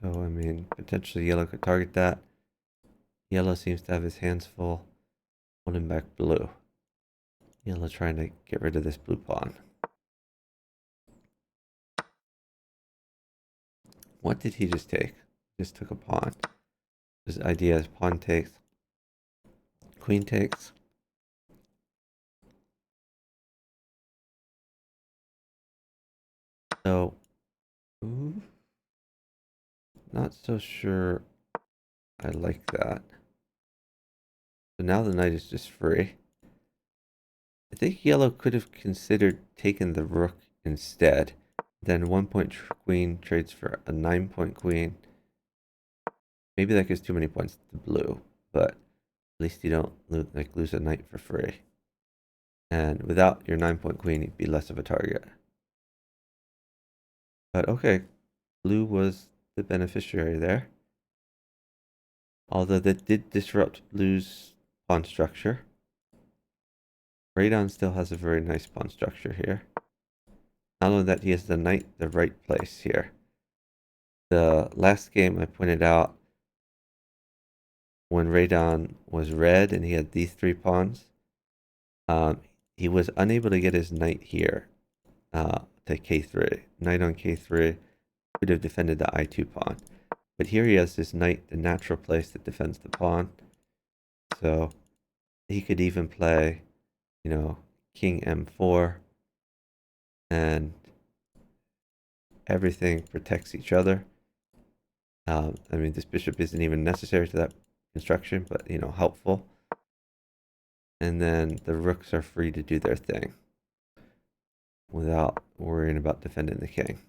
So, I mean, potentially yellow could target that. Yellow seems to have his hands full, holding back blue. Yellow trying to get rid of this blue pawn. What did he just take? He just took a pawn. His idea is pawn takes, queen takes. So, not so sure I like that. So now the knight is just free. I think yellow could have considered taking the rook instead. Then 1-point queen trades for a 9-point queen. Maybe that gives too many points to blue, but at least you don't lose a knight for free. And without your 9-point queen, you'd be less of a target. But okay, blue was the beneficiary there. Although that did disrupt blue's pawn structure. Radon still has a very nice pawn structure here. Not only that, he has the knight the right place here. The last game I pointed out when Radon was red and he had these 3 pawns, he was unable to get his knight here to k3. Knight on k3 could have defended the i2 pawn. But here he has this knight, the natural place that defends the pawn. So he could even play, king m4, and everything protects each other. I mean, this bishop isn't even necessary to that construction, but, helpful. And then the rooks are free to do their thing without worrying about defending the king.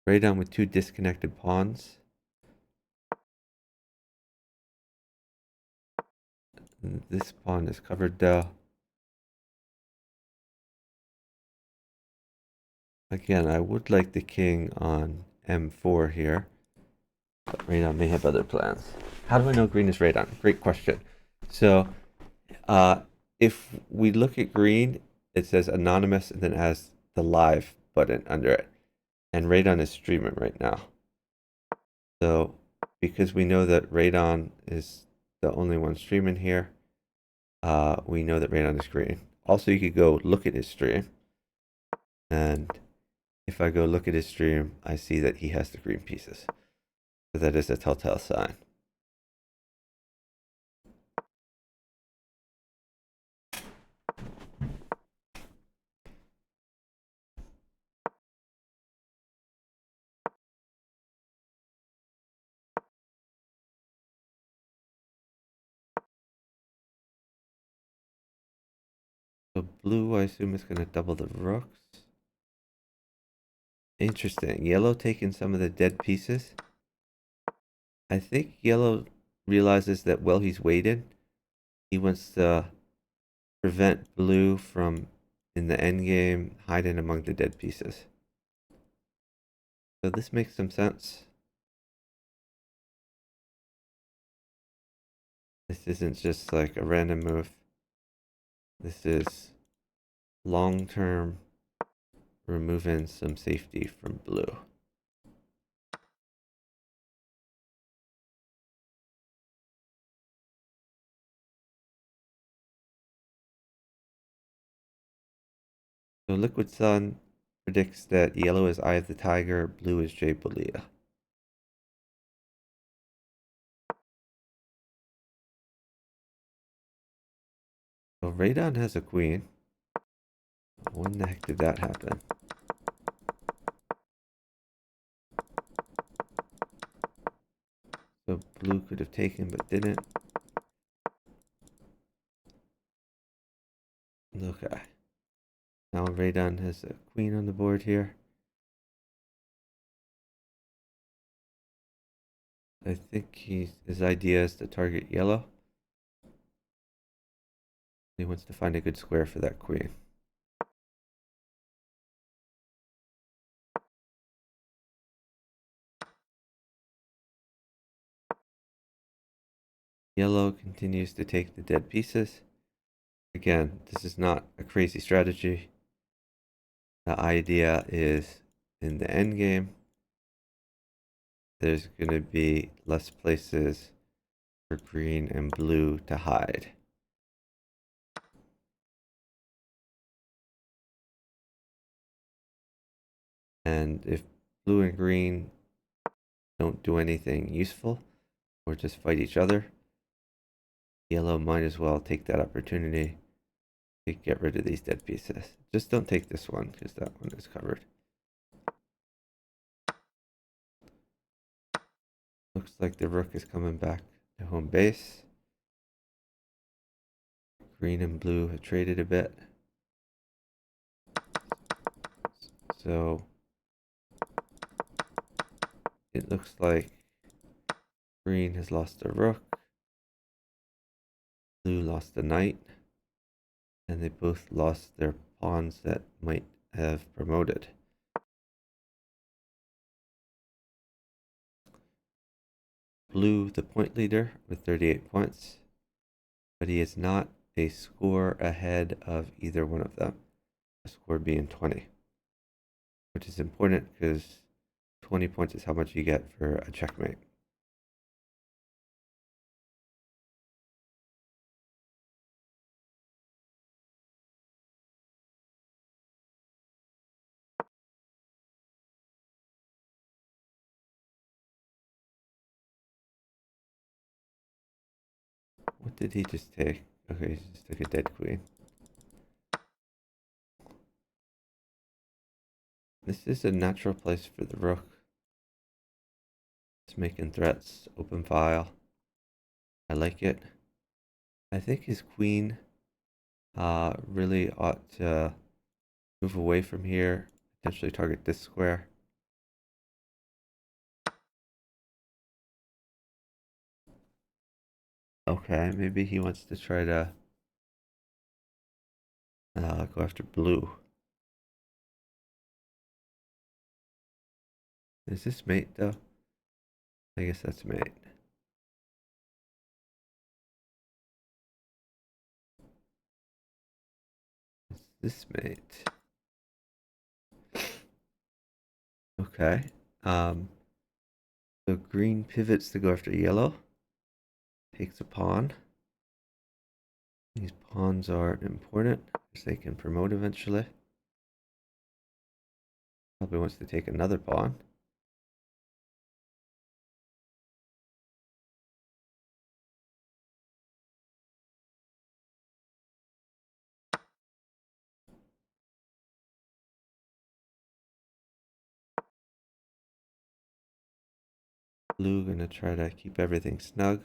Radon with 2 disconnected pawns. This pawn is covered though. Again, I would like the king on m4 here, but Radon may have other plans. How do I know green is Radon? Great question. So, if we look at green, it says anonymous and then it has the live button under it. And Radon is streaming right now. So because we know that Radon is the only one streaming here, we know that Radon is green. Also, you could go look at his stream. And if I go look at his stream, I see that he has the green pieces. So that is a telltale sign. So blue, I assume, is going to double the rooks. Interesting. Yellow taking some of the dead pieces. I think yellow realizes that while he's waiting, he wants to prevent blue from, in the end game, hiding among the dead pieces. So this makes some sense. This isn't just like a random move. This is long-term removing some safety from blue. So Liquid Sun predicts that yellow is Eye of the Tiger, blue is Jay Bolia. So Radon has a queen. When the heck did that happen? So blue could have taken but didn't. Okay. Now Radon has a queen on the board here. I think his idea is to target yellow. He wants to find a good square for that queen. Yellow continues to take the dead pieces. Again, this is not a crazy strategy. The idea is in the end game, there's going to be less places for green and blue to hide. And if blue and green don't do anything useful or just fight each other, yellow might as well take that opportunity to get rid of these dead pieces. Just don't take this one because that one is covered. Looks like the rook is coming back to home base. Green and blue have traded a bit. So it looks like green has lost a rook. Blue lost a knight. And they both lost their pawns that might have promoted. Blue, the point leader, with 38 points, but he is not a score ahead of either one of them, a score being 20, which is important because 20 points is how much you get for a checkmate. What did he just take? Okay, he just took a dead queen. This is a natural place for the rook. It's making threats, open file. I like it. I think his queen really ought to move away from here, potentially target this square. Okay, maybe he wants to try to go after blue. Is this mate though? I guess that's mate. this mate? Okay. So green pivots to go after yellow. Takes a pawn. These pawns are important because they can promote eventually. Probably wants to take another pawn. Blue gonna try to keep everything snug.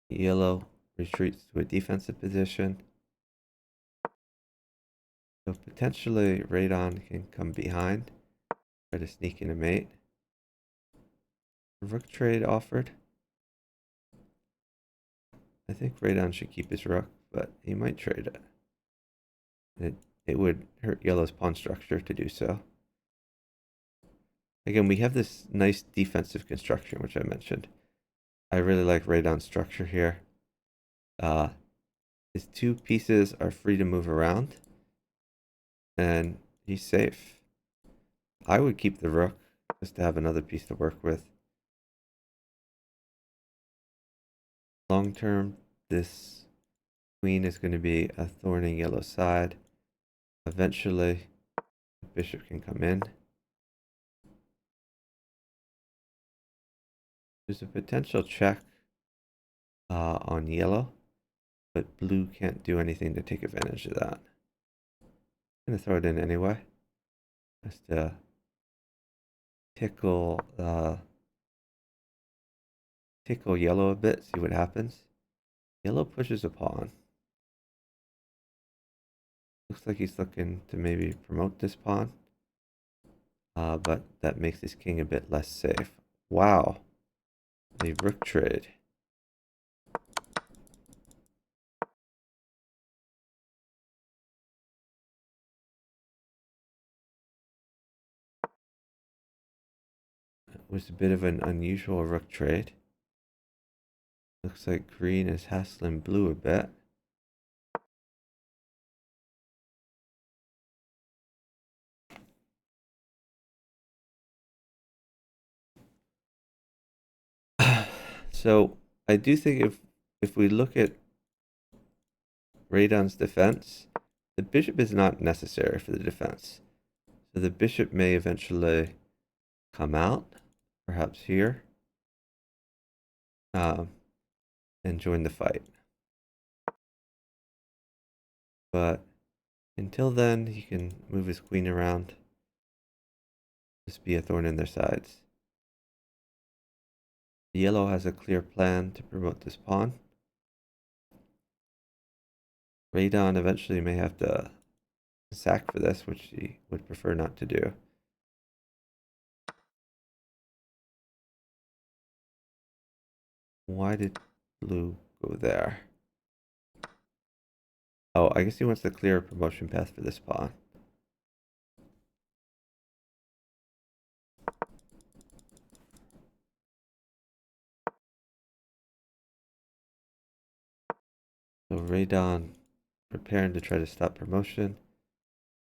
Yellow retreats to a defensive position. So potentially Radon can come behind, try to sneak in a mate. Rook trade offered. I think Radon should keep his rook, but he might trade it. It would hurt yellow's pawn structure to do so. Again, we have this nice defensive construction, which I mentioned. I really like Radon's structure here. His two pieces are free to move around, and he's safe. I would keep the rook just to have another piece to work with. Long term, this queen is going to be a thorn in yellow's side. Eventually, the bishop can come in. There's a potential check on yellow, but blue can't do anything to take advantage of that. I'm going to throw it in anyway, just to tickle yellow a bit, see what happens. Yellow pushes a pawn. Looks like he's looking to maybe promote this pawn, but that makes his king a bit less safe. Wow, a rook trade. It was a bit of an unusual rook trade. Looks like green is hassling blue a bit. So I do think if we look at Radon's defense, the bishop is not necessary for the defense. So the bishop may eventually come out, perhaps here, and join the fight. But until then, he can move his queen around, just be a thorn in their sides. Yellow has a clear plan to promote this pawn. Radon eventually may have to sack for this, which he would prefer not to do. Why did blue go there? Oh, I guess he wants to clear a promotion path for this pawn. So Radon preparing to try to stop promotion.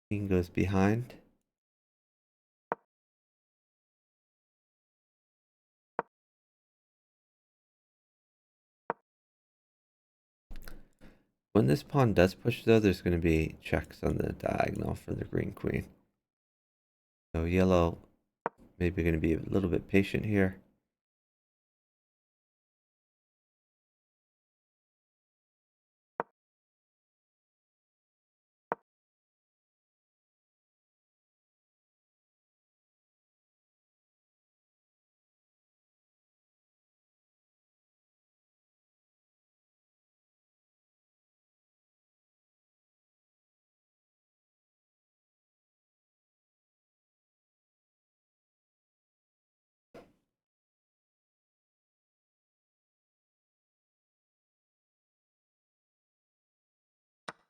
King goes behind. When this pawn does push though, there's going to be checks on the diagonal for the green queen. So yellow maybe going to be a little bit patient here.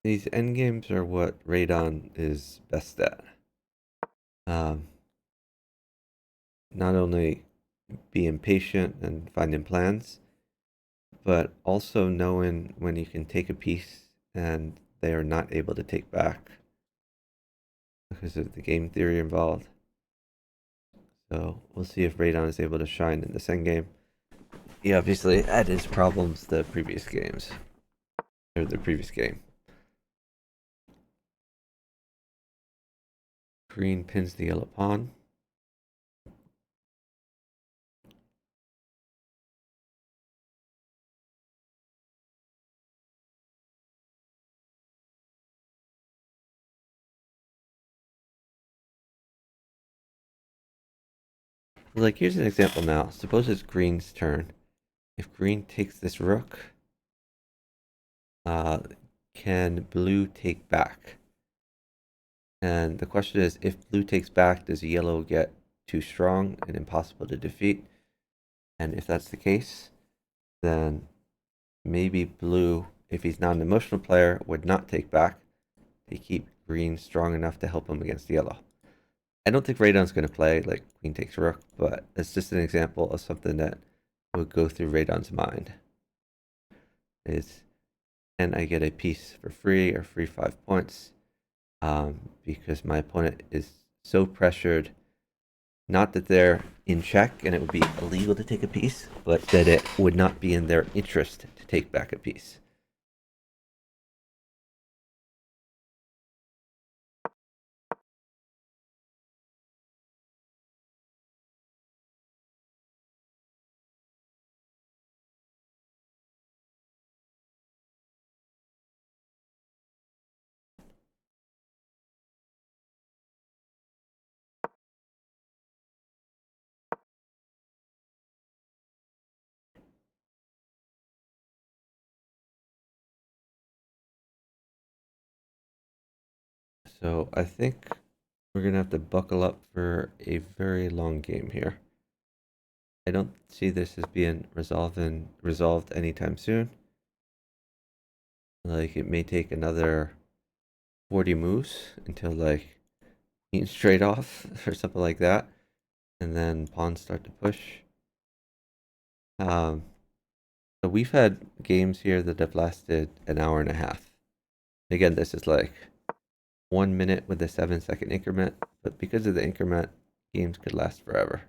These endgames are what Radon is best at. Not only being patient and finding plans, but also knowing when you can take a piece and they are not able to take back because of the game theory involved. So we'll see if Radon is able to shine in this endgame. He obviously had his problems the previous games, or the previous game. Green pins the yellow pawn. Like, here's an example now. Suppose it's green's turn. If green takes this rook, uh, can blue take back? And the question is, if blue takes back, does yellow get too strong and impossible to defeat? And if that's the case, then maybe blue, if he's not an emotional player, would not take back to keep green strong enough to help him against yellow. I don't think Radon's going to play like queen takes rook, but it's just an example of something that would go through Radon's mind. Is, can I get a piece for free or free 5 points? Because my opponent is so pressured, not that they're in check and it would be illegal to take a piece, but that it would not be in their interest to take back a piece. So I think we're going to have to buckle up for a very long game here. I don't see this as being resolved anytime soon. Like, it may take another 40 moves until like queen straight off or something like that, and then pawns start to push. Um, so we've had games here that have lasted an hour and a half. Again, this is like 1 minute with a 7-second increment, but because of the increment, games could last forever.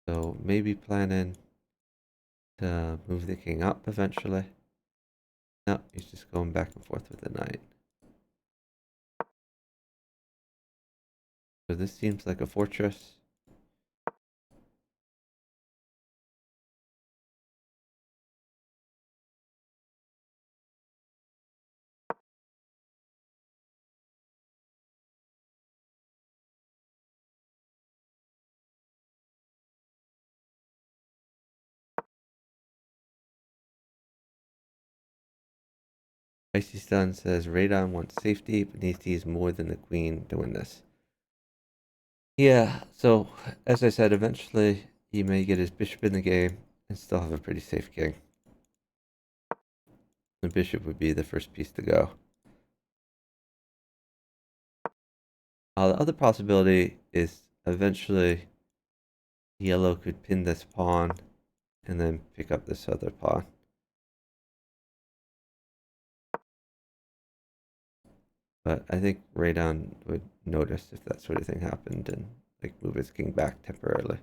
So maybe planning to move the king up eventually. No, he's just going back and forth with the knight. So this seems like a fortress. Icy Stun says Radon wants safety, but needs to use more than the queen to win this. Yeah, so as I said, eventually he may get his bishop in the game and still have a pretty safe king. The bishop would be the first piece to go. The other possibility is eventually yellow could pin this pawn and then pick up this other pawn. But I think Radon would notice if that sort of thing happened and like move his king back temporarily.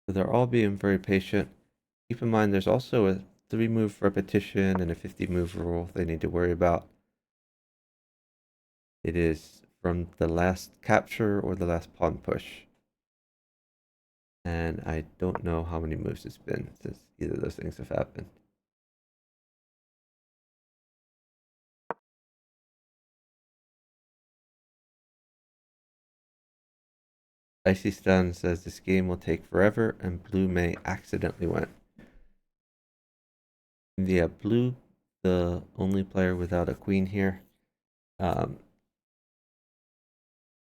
So they're all being very patient. Keep in mind there's also a 3-move repetition and a 50-move rule they need to worry about. It is from the last capture or the last pawn push. And I don't know how many moves it's been since either of those things have happened. Icy Stun says this game will take forever and blue may accidentally win. Yeah, blue, the only player without a queen here.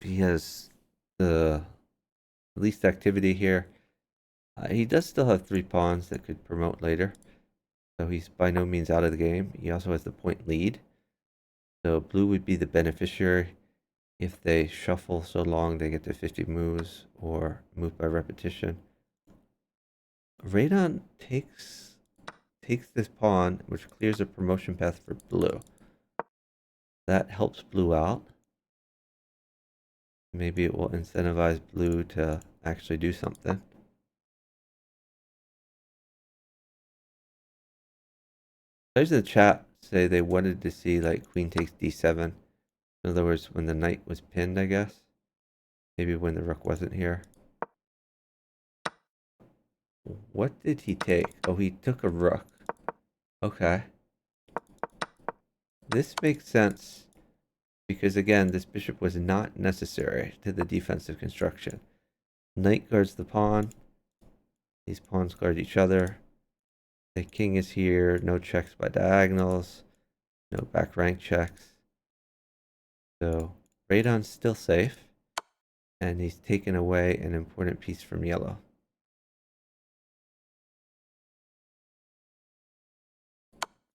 He has the least activity here. He does still have three pawns that could promote later, so he's by no means out of the game. He also has the point lead, so blue would be the beneficiary if they shuffle so long they get to 50 moves or move by repetition. Radon takes this pawn, which clears a promotion path for blue. That helps blue out. Maybe it will incentivize blue to actually do something. There's in the chat say they wanted to see like queen takes d7. In other words, when the knight was pinned, I guess. Maybe when the rook wasn't here. What did he take? Oh, he took a rook. Okay. This makes sense because, again, this bishop was not necessary to the defensive construction. Knight guards the pawn. These pawns guard each other. The king is here. No checks by diagonals. No back rank checks. So Radon's still safe. And he's taken away an important piece from yellow.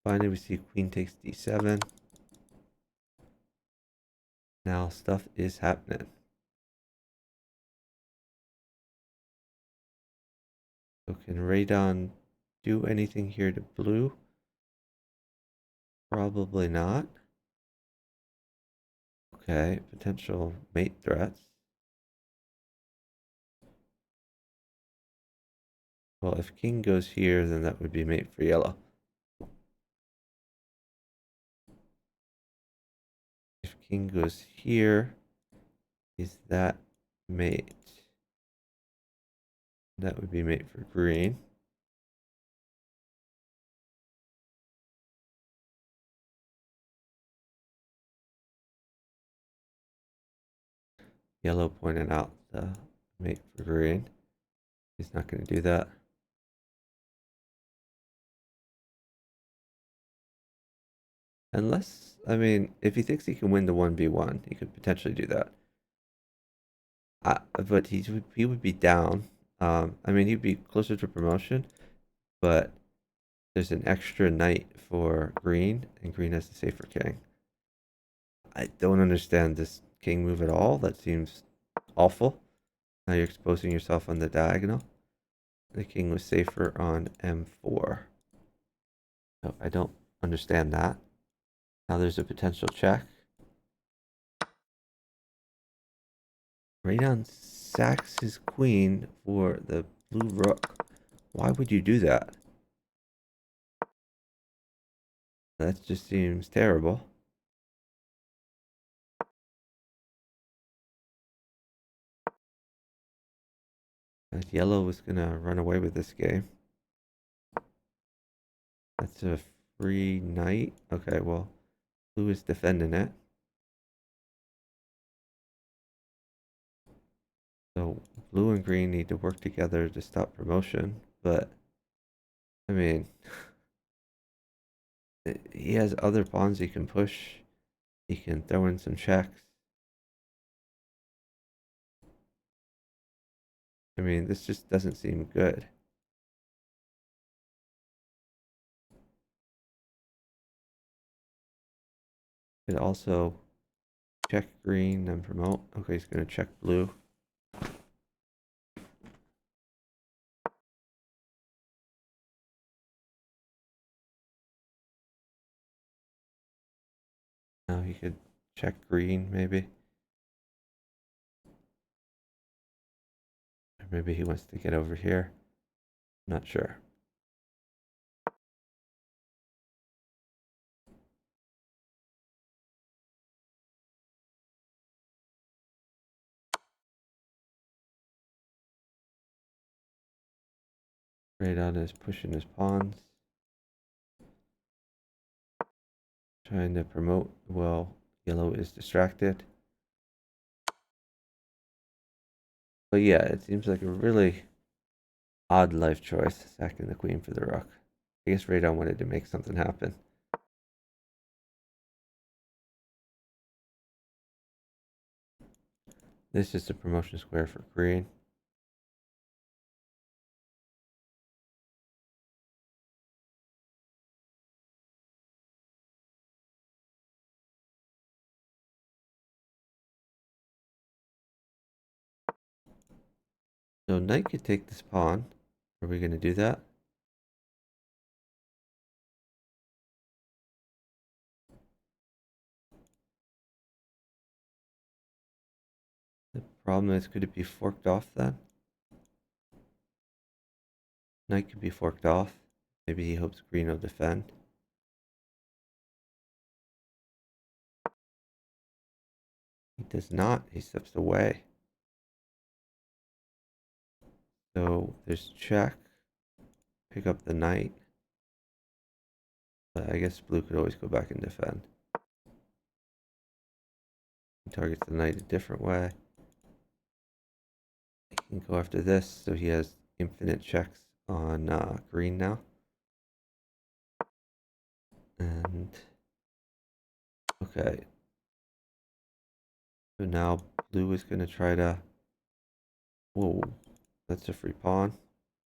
Finally, we see queen takes d7. Now stuff is happening. So can Radon do anything here to blue? Probably not. Okay, potential mate threats. Well, if king goes here, then that would be mate for yellow. If king goes here, is that mate? That would be mate for green. Yellow pointed out the mate for green. He's not going to do that. Unless, I mean, if he thinks he can win the 1v1, he could potentially do that. But he would be down. I mean, he'd be closer to promotion, but there's an extra knight for green, and green has the safer king. I don't understand this king move at all. That seems awful. Now you're exposing yourself on the diagonal. The king was safer on m4. So I don't understand that. Now there's a potential check. Radon sacks his queen for the blue rook. Why would you do that? That just seems terrible. Yellow was gonna run away with this game. That's a free knight. Okay, well, blue is defending it. So blue and green need to work together to stop promotion. But, I mean, he has other pawns he can push. He can throw in some checks. I mean, this just doesn't seem good. Could also check green and promote. Okay, he's going to check blue. Now he could check green, maybe. Or maybe he wants to get over here. Not sure. Radon is pushing his pawns. Trying to promote. Well, yellow is distracted. But yeah, it seems like a really odd life choice, sacking the queen for the rook. I guess Radon wanted to make something happen. This is a promotion square for green. So knight could take this pawn. Are we going to do that? The problem is, could it be forked off then? Knight could be forked off. Maybe he hopes green will defend. He does not. He steps away. So there's check. Pick up the knight. But I guess blue could always go back and defend. He targets the knight a different way. He can go after this, so he has infinite checks on green now. And okay. So now blue is going to try to... Whoa, that's a free pawn.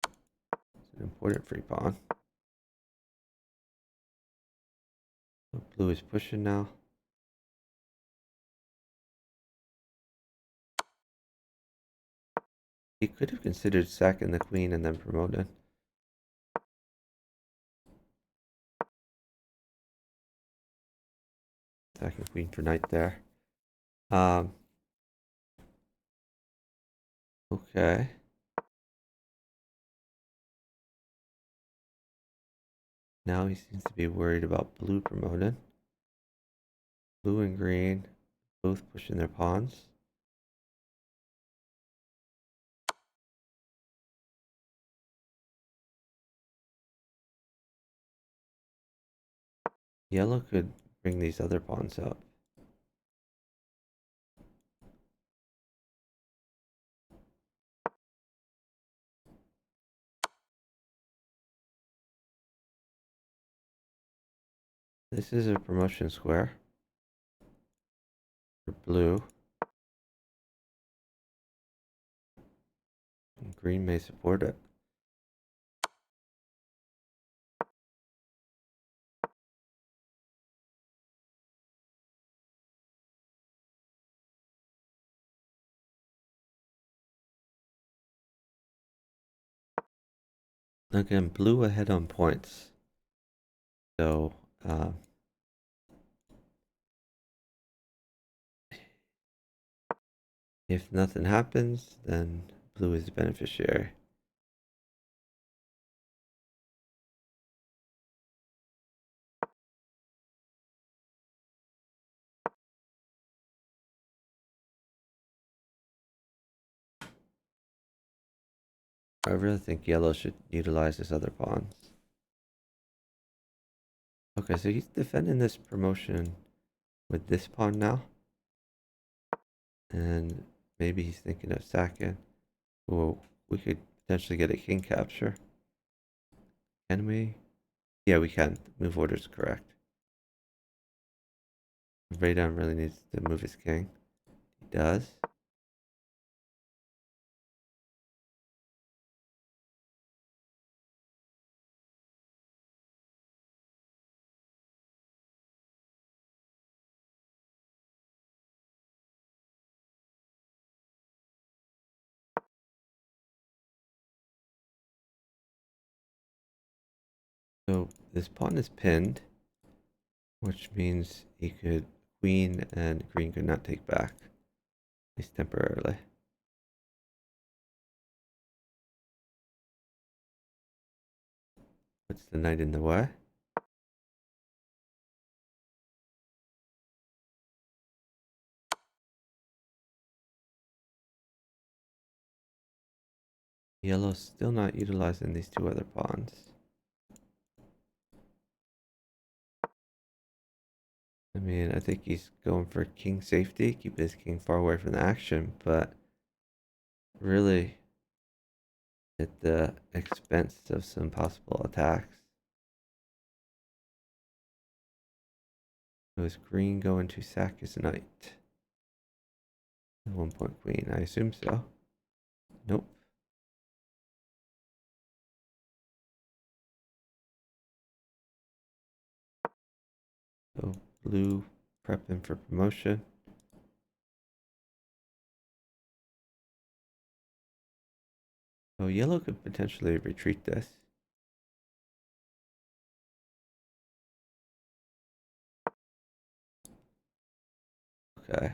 It's an important free pawn. So blue is pushing now. He could have considered sacking the queen and then promoting. Sacking queen for knight there. Okay. Now he seems to be worried about blue promoting. Blue and green both pushing their pawns. Yellow could bring these other pawns up. This is a promotion square for blue. And green may support it. Again, blue ahead on points. So, if nothing happens, then blue is the beneficiary. I really think yellow should utilize his other pawns. Okay, so he's defending this promotion with this pawn now. And maybe he's thinking of sacking. Well, we could potentially get a king capture. Can we? Yeah, we can. Move order is correct. Raydon really needs to move his king. He does. So this pawn is pinned, which means he could queen and green could not take back, at least temporarily. Puts the knight in the way. Yellow's still not utilizing these two other pawns. I mean, I think he's going for king safety, keeping his king far away from the action, but really at the expense of some possible attacks. So is green going to sack his knight? The 1 point queen, I assume so. Nope. So blue prepping for promotion. So yellow could potentially retreat this. Okay.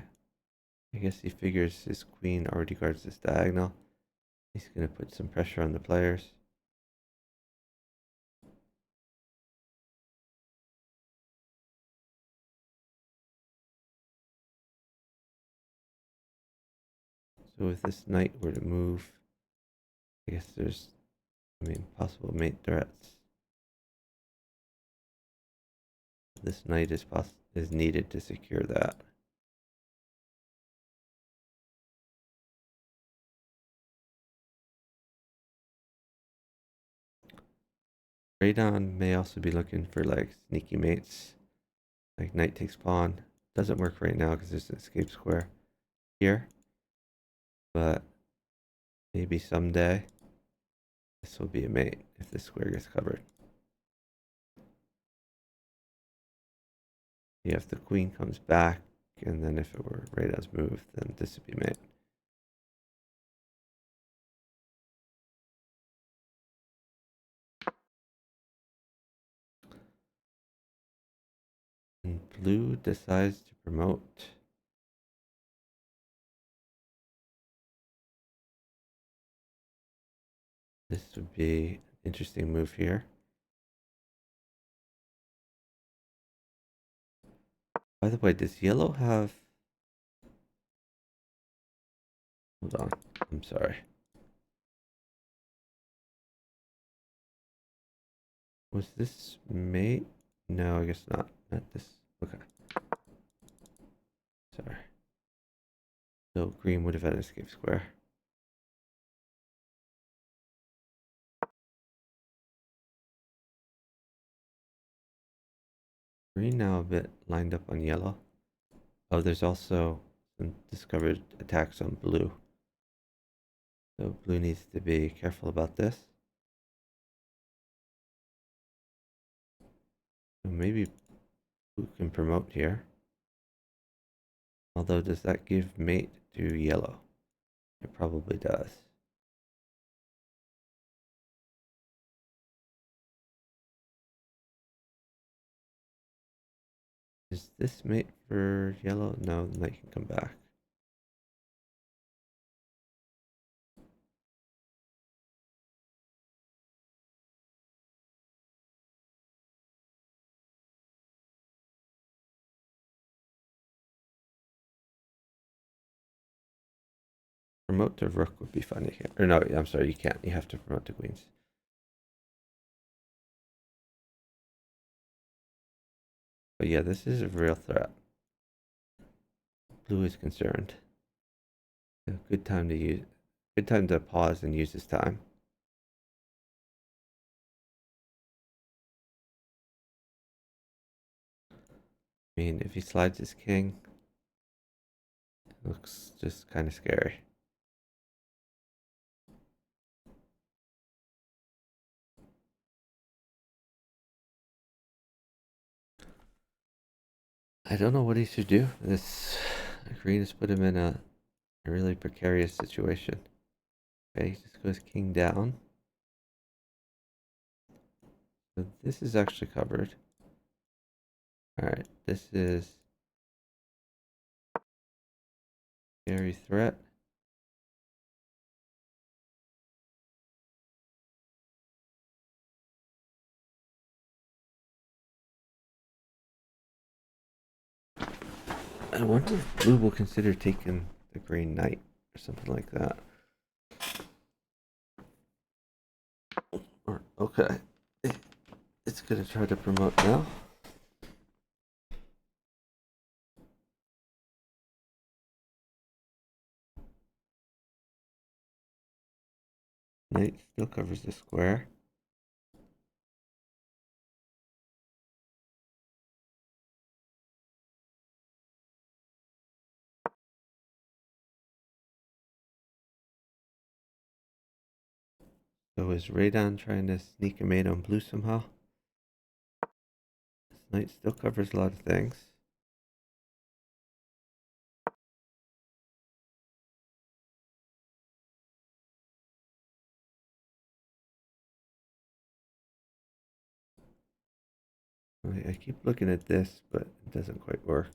I guess he figures his queen already guards this diagonal. He's going to put some pressure on the players. So if this knight were to move, I guess there's, possible mate threats. This knight is needed to secure that. Radon may also be looking for like sneaky mates, like knight takes pawn. Doesn't work right now because there's an escape square here, but maybe someday this will be a mate if this square gets covered. Yeah, if the queen comes back, and then if it were Radon's move, then this would be mate. And blue decides to promote. This would be an interesting move here. By the way, does yellow have... Hold on, I'm sorry. Was this mate? No, I guess not. Not this. Okay. Sorry. So green would have had an escape square. Green now a bit lined up on yellow. Oh, there's also some discovered attacks on blue. So blue needs to be careful about this. So maybe blue can promote here. Although, does that give mate to yellow? It probably does. Is this mate for yellow? No, the knight can come back. Promote to rook would be funny here. Or no, I'm sorry, you can't. You have to promote to queens. But yeah, this is a real threat. Blue is concerned. A good time to use. Good time to pause and use this time. I mean, if he slides his king, it looks just kind of scary. I don't know what he should do. This green has put him in a really precarious situation. Okay, he just goes king down. So this is actually covered. Alright, this is scary threat. I wonder if blue will consider taking the green knight or something like that. Or, okay, it's gonna try to promote now. Knight still covers the square. So is Radon trying to sneak a mate on blue somehow? This knight still covers a lot of things. I keep looking at this, but it doesn't quite work.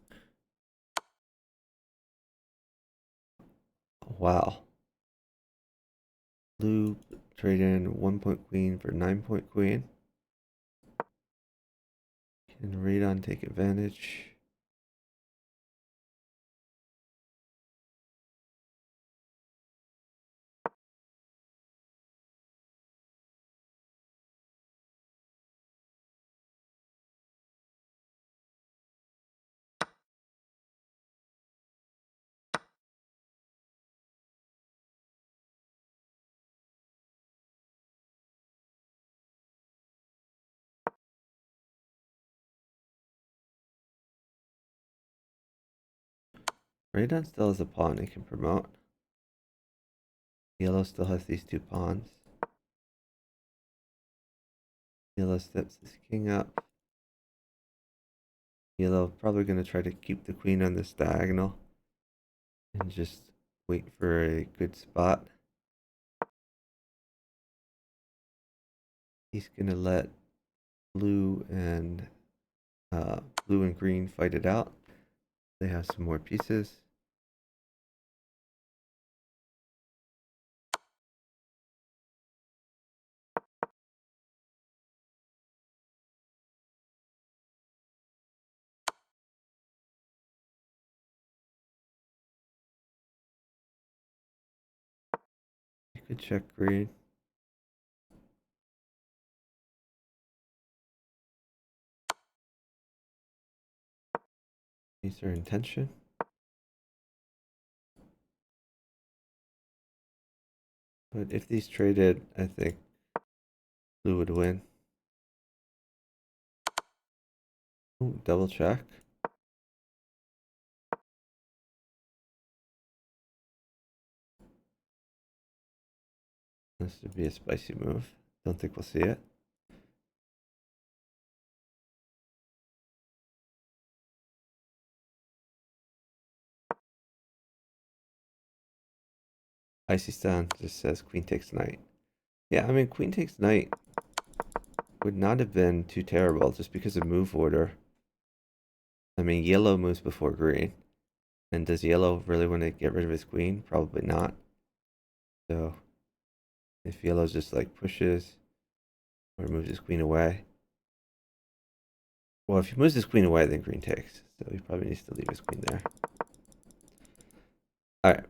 Wow. Blue trade in 1 point queen for 9 point queen. Can Radon take advantage? Radon still has a pawn he can promote. Yellow still has these 2 pawns. Yellow steps his king up. Yellow probably going to try to keep the queen on this diagonal and just wait for a good spot. He's going to let blue and green fight it out. They have some more pieces. You could check green. These are intention. But if these traded, I think blue would win. Ooh, double check. This would be a spicy move. Don't think we'll see it. Icy Stone just says queen takes knight. Yeah, I mean, queen takes knight would not have been too terrible just because of move order. I mean, yellow moves before green. And does yellow really want to get rid of his queen? Probably not. So if yellow just like pushes or moves his queen away. Well, if he moves his queen away, then green takes. So he probably needs to leave his queen there. All right.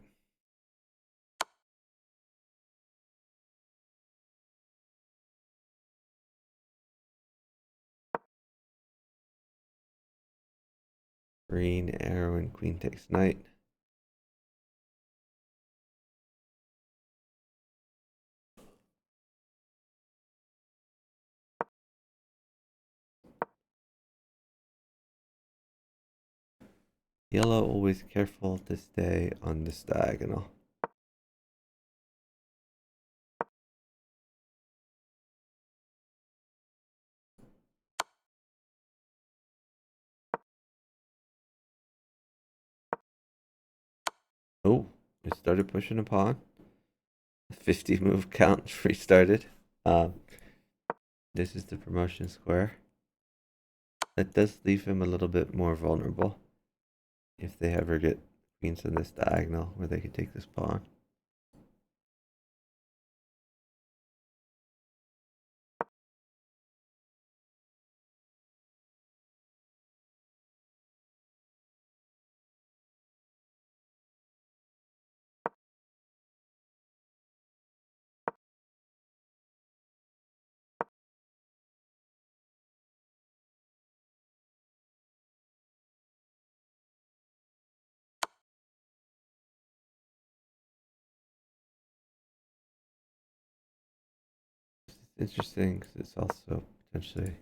Green arrow and queen takes knight. Yellow always careful to stay on this diagonal. Oh, we started pushing a pawn. 50 move count restarted. This is the promotion square. That does leave him a little bit more vulnerable if they ever get queens on this diagonal where they could take this pawn. It's interesting because it's also potentially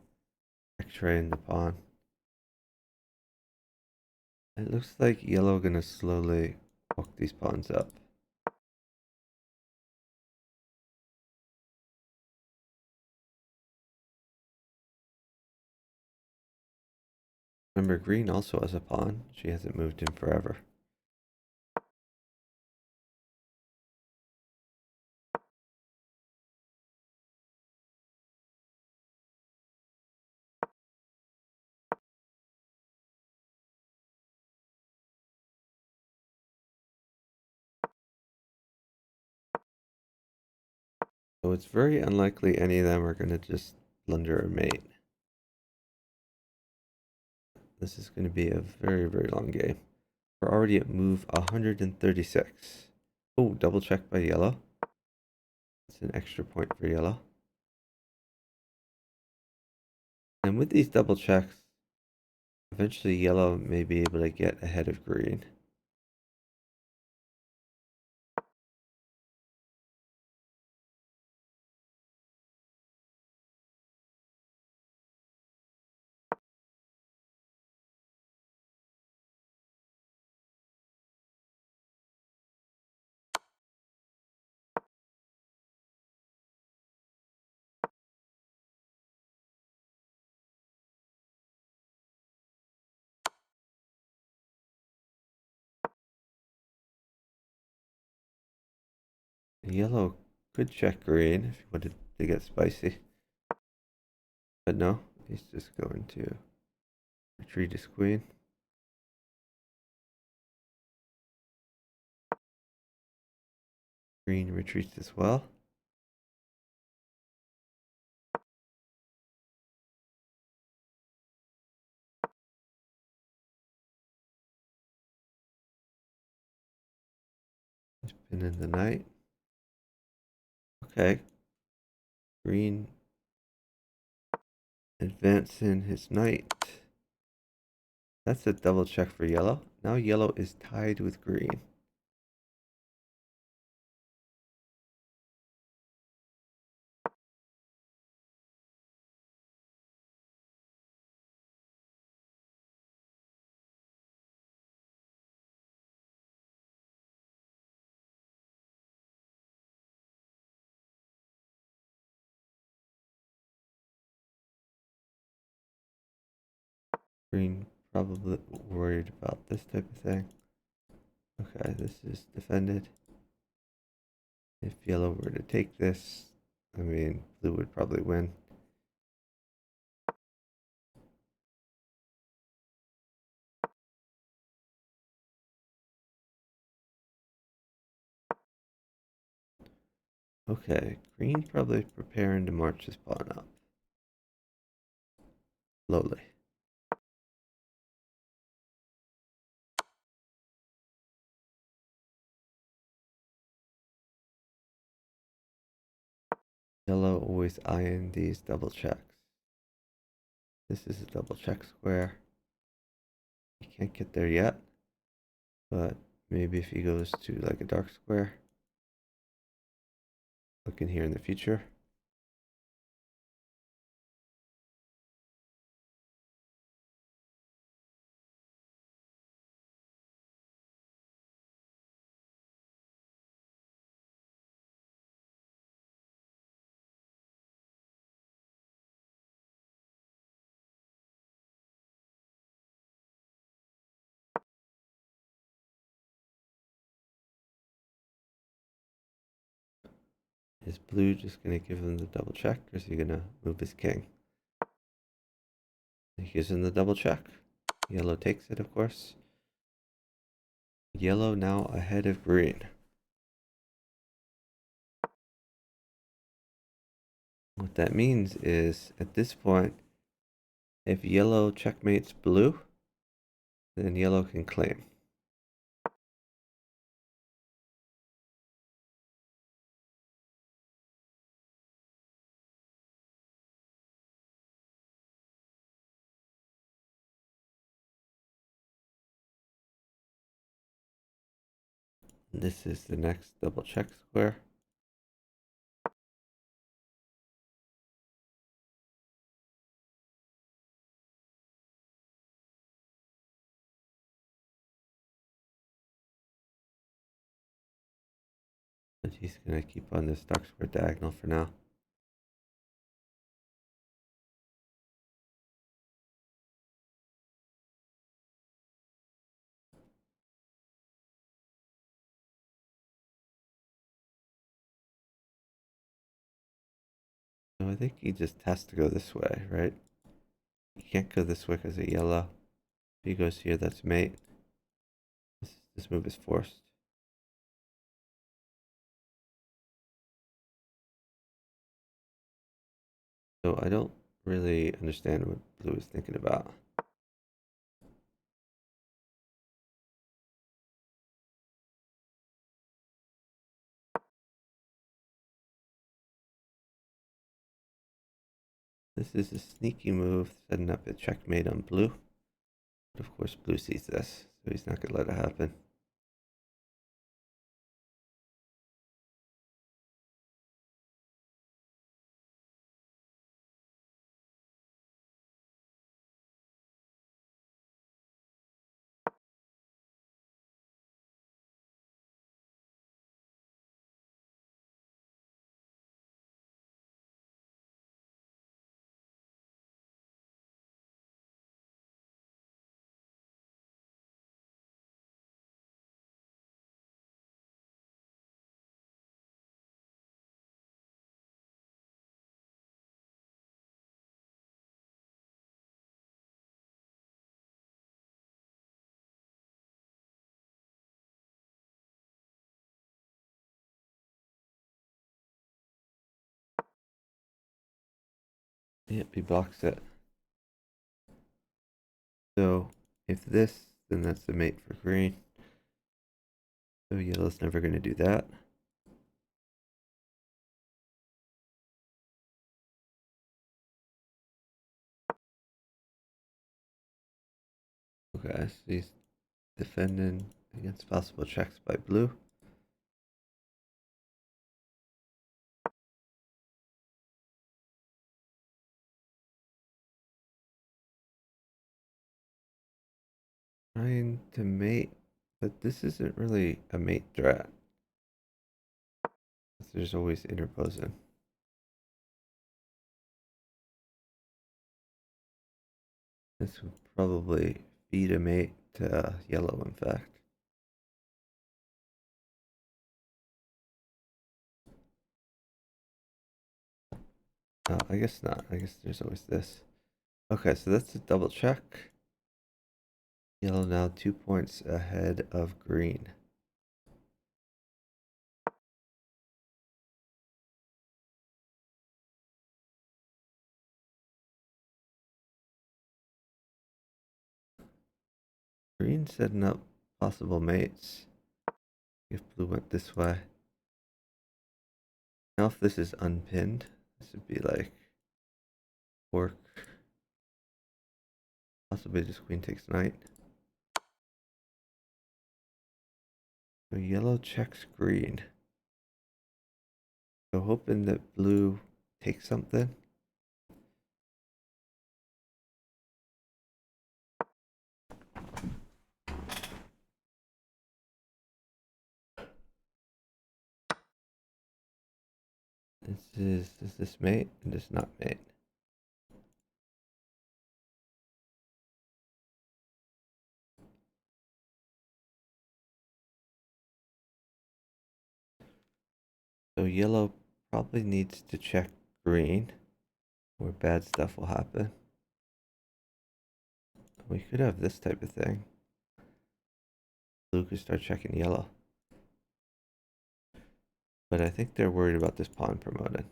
X-raying the pawn. It looks like yellow gonna slowly walk these pawns up. Remember, green also has a pawn. She hasn't moved in forever. So it's very unlikely any of them are going to just blunder a mate. This is going to be a very, very long game. We're already at move 136. Oh, double check by yellow. It's an extra point for yellow. And with these double checks, eventually yellow may be able to get ahead of green. Yellow could check green if he wanted to get spicy. But no, he's just going to retreat his queen. Green retreats as well. Pin in the knight. Okay. Green advancing his knight. That's a double check for yellow. Now yellow is tied with green. Green probably worried about this type of thing. Okay, this is defended. If yellow were to take this, I mean, blue would probably win. Okay, green probably preparing to march his pawn up. Slowly. Yellow always eyeing these double checks. This is a double check square. He can't get there yet, but maybe if he goes to like a dark square, looking here in the future. Is blue just going to give him the double check, or is he going to move his king? He gives him the double check. Yellow takes it, of course. Yellow now ahead of green. What that means is, at this point, if yellow checkmates blue, then yellow can claim. This is the next double check square. But he's going to keep on this dark square diagonal for now. So I think he just has to go this way, right? He can't go this way because of yellow. If he goes here, that's mate. This move is forced. So I don't really understand what blue is thinking about. This is a sneaky move, setting up a checkmate on blue. But of course, blue sees this, so he's not going to let it happen. Yep, he blocks it. So if this, then that's the mate for green. So yellow's never going to do that. Okay, so he's defending against possible checks by blue. Trying to mate, but this isn't really a mate threat. There's always interposing. This would probably feed a mate to yellow, in fact. I guess not. I guess there's always this. Okay, so that's a double check. Yellow now 2 points ahead of green. Green setting up possible mates if blue went this way. Now if this is unpinned, this would be like fork. Possibly just queen takes knight. So yellow checks green. So hoping that blue takes something. Is this mate and this not mate? So yellow probably needs to check green, or bad stuff will happen. We could have this type of thing. Blue could start checking yellow. But I think they're worried about this pawn promoting.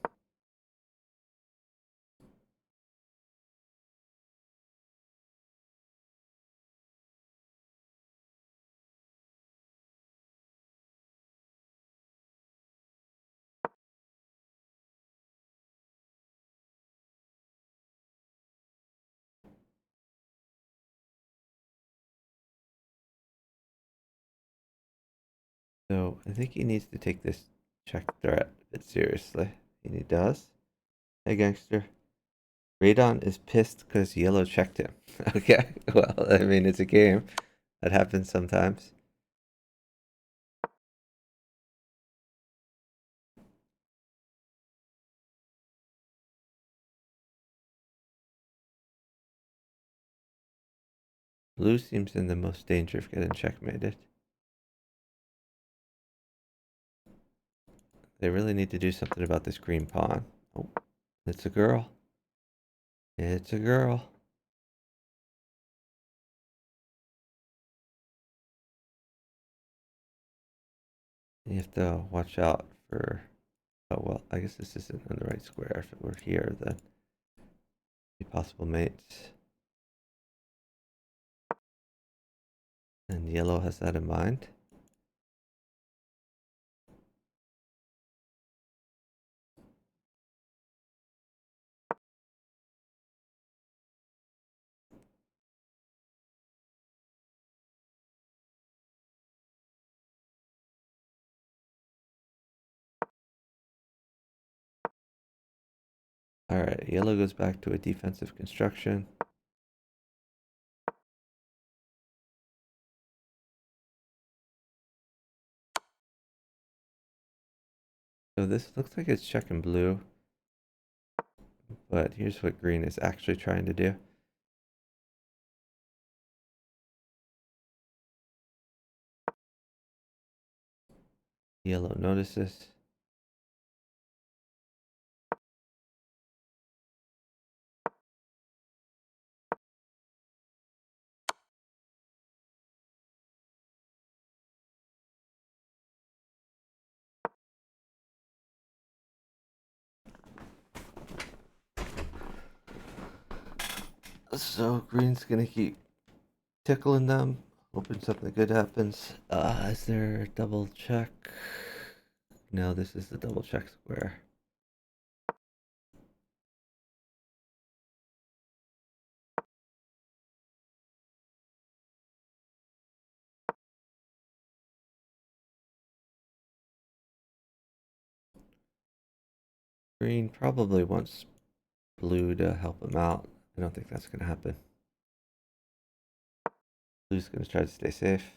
So I think he needs to take this check threat a bit seriously. And he does. Hey gangster. Radon is pissed because yellow checked him. Okay, well, I mean, it's a game. That happens sometimes. Blue seems in the most danger of getting checkmated. They really need to do something about this green pawn. Oh, it's a girl. It's a girl. You have to watch out for... Oh, well, I guess this isn't on the right square. If it were here, then The possible mates. And yellow has that in mind. All right, yellow goes back to a defensive construction. So this looks like it's checking blue, but here's what green is actually trying to do. Yellow notices. So green's gonna keep tickling them, hoping something good happens. Is there a double check? No, this is the double check square. Green probably wants blue to help him out. I don't think that's gonna happen. Blue's gonna try to stay safe.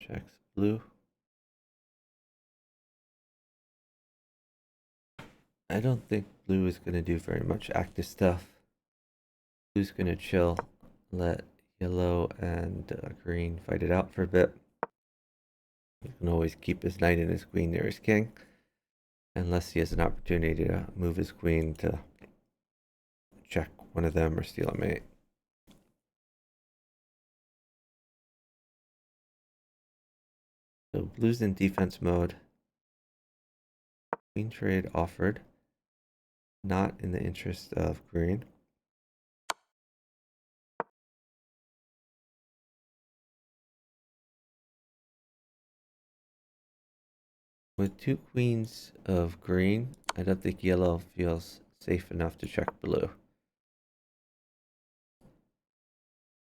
Checks blue. I don't think blue is gonna do very much active stuff. Blue's gonna chill, let yellow and green fight it out for a bit. He can always keep his knight and his queen near his king, unless he has an opportunity to move his queen to check one of them or steal a mate. So blue's in defense mode. Queen trade offered, not in the interest of green. With two queens of green, I don't think yellow feels safe enough to check blue.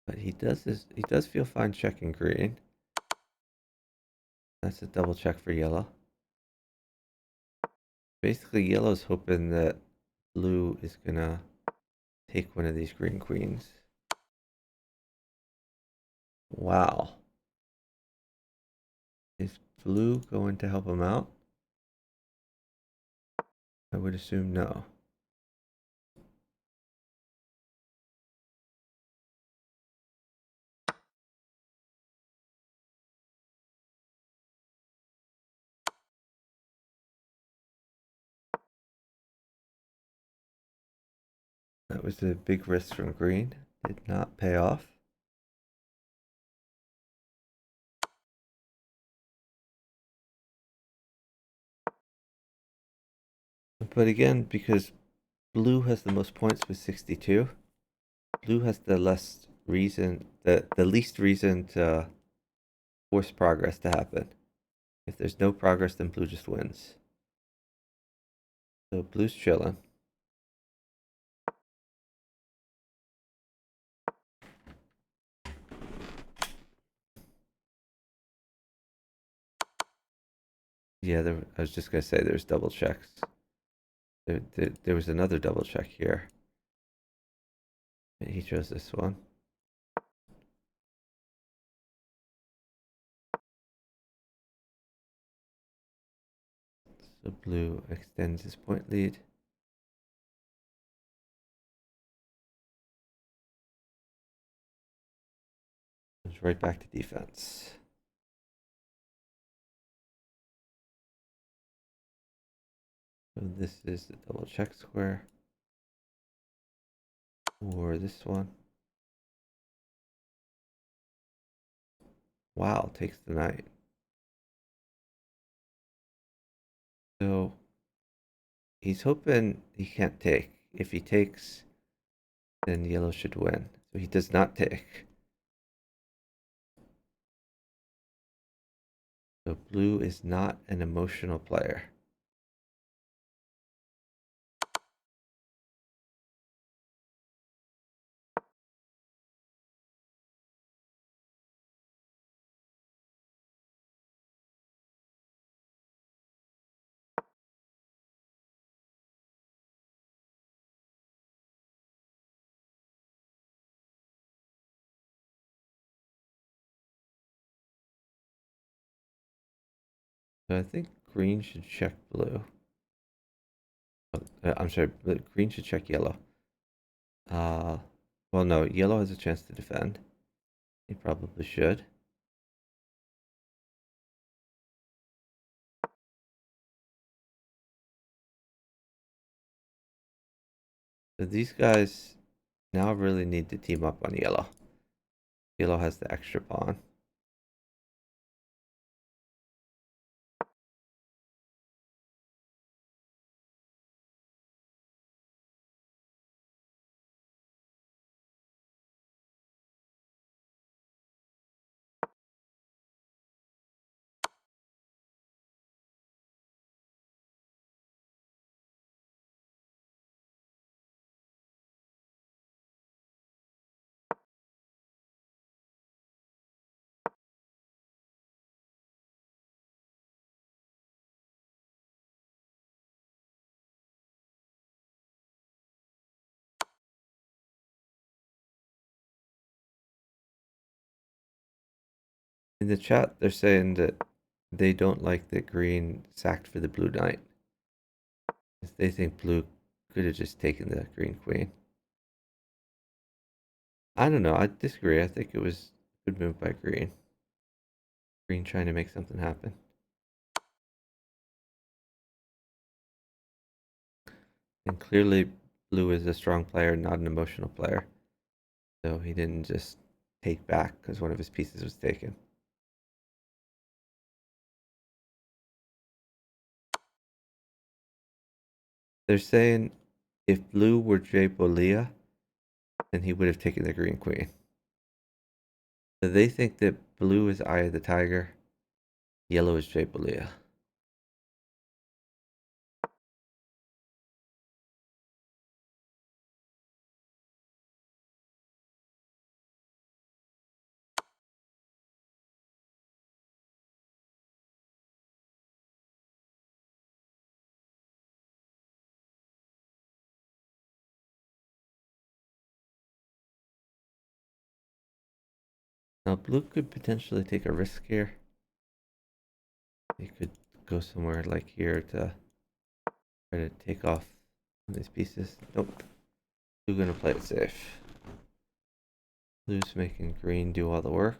But he does feel fine checking green. That's a double check for yellow. Basically, yellow's hoping that blue is gonna take one of these green queens. Wow. Is blue going to help him out? I would assume no. That was a big risk from green. Did not pay off. But again, because blue has the most points with 62, blue has the least reason to force progress to happen. If there's no progress, then blue just wins. So blue's chilling. Yeah, I was just gonna say there's double checks. There was another double check here. He chose this one. So blue extends his point lead. Goes right back to defense. So this is the double check square. Or this one. Wow, takes the knight. So he's hoping he can't take. If he takes, then yellow should win. So he does not take. So blue is not an emotional player. So I think green should check blue. I'm sorry, green should check yellow. Uh, well, no, yellow has a chance to defend. He probably should. So these guys now really need to team up on yellow. Yellow has the extra pawn. In the chat, they're saying that they don't like that green sacked for the blue knight. They think blue could have just taken the green queen. I don't know. I disagree. I think it was a good move by green. Green trying to make something happen. And clearly, blue is a strong player, not an emotional player. So he didn't just take back because one of his pieces was taken. They're saying if blue were Jay Bolia, then he would have taken the green queen. So they think that blue is Eye of the Tiger, yellow is Jay Bolia. Now blue could potentially take a risk here. He could go somewhere like here to try to take off one of these pieces. Nope. Blue gonna play it safe. Blue's making green do all the work.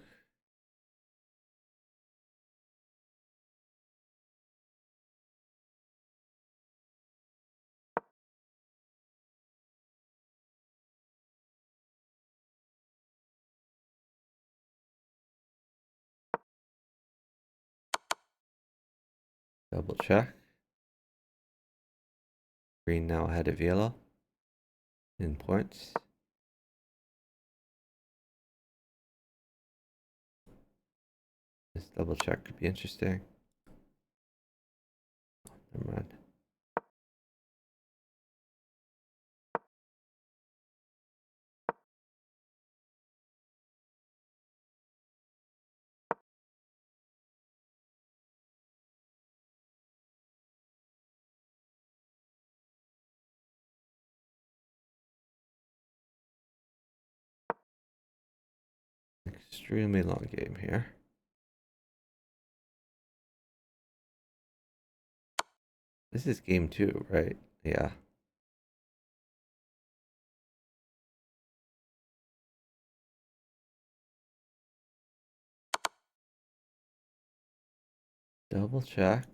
Double check. Green now ahead of yellow in points. This double check could be interesting. Never mind. Extremely long game here. This is game 2, right? Yeah. Double check.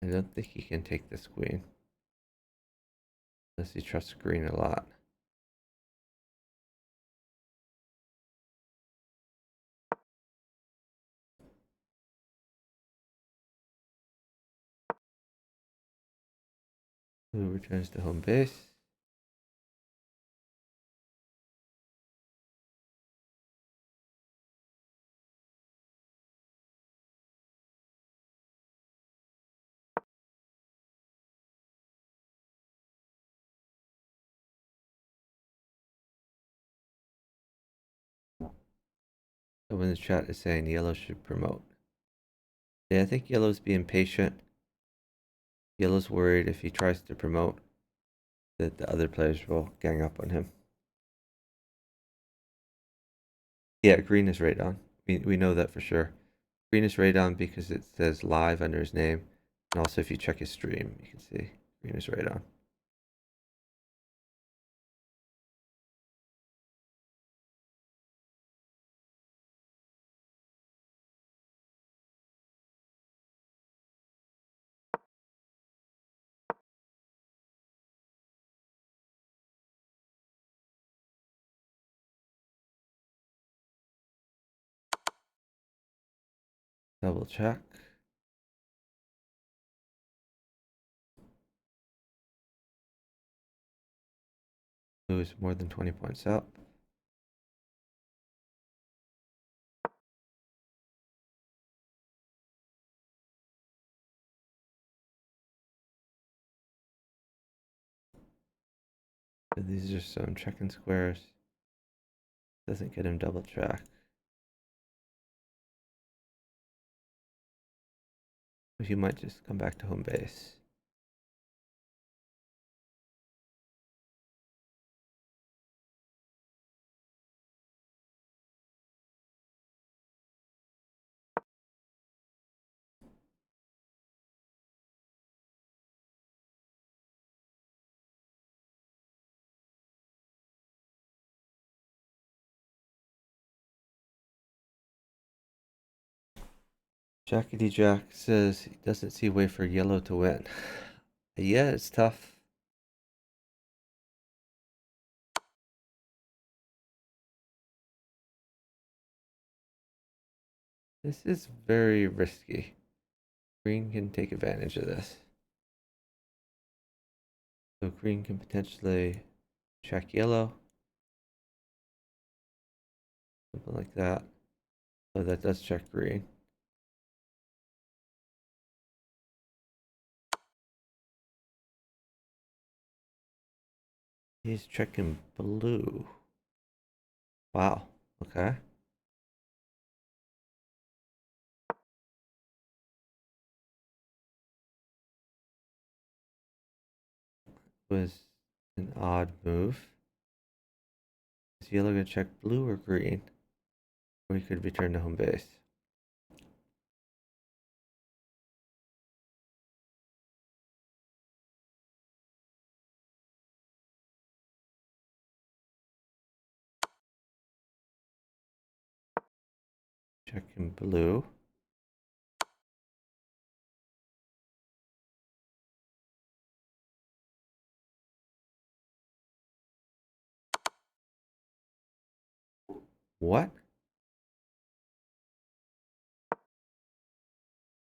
I don't think he can take this queen. Unless he trusts green a lot. Blue returns to home base. Someone in the chat is saying yellow should promote. Yeah, I think yellow's being patient. Yellow's worried if he tries to promote that the other players will gang up on him. Yeah, green is right on. We know that for sure. Green is right on because it says live under his name. And also if you check his stream, you can see green is right on. Double check. Blue is more than 20 points up. So these are some check-in squares. Doesn't get him double check. He might just come back to home base. Jackety Jack says he doesn't see a way for yellow to win. Yeah, it's tough. This is very risky. Green can take advantage of this. So green can potentially check yellow. Something like that. So that does check green. He's checking blue. Wow. Okay. Was an odd move. Is yellow gonna check blue or green? Or he could return to home base. Checking blue. What?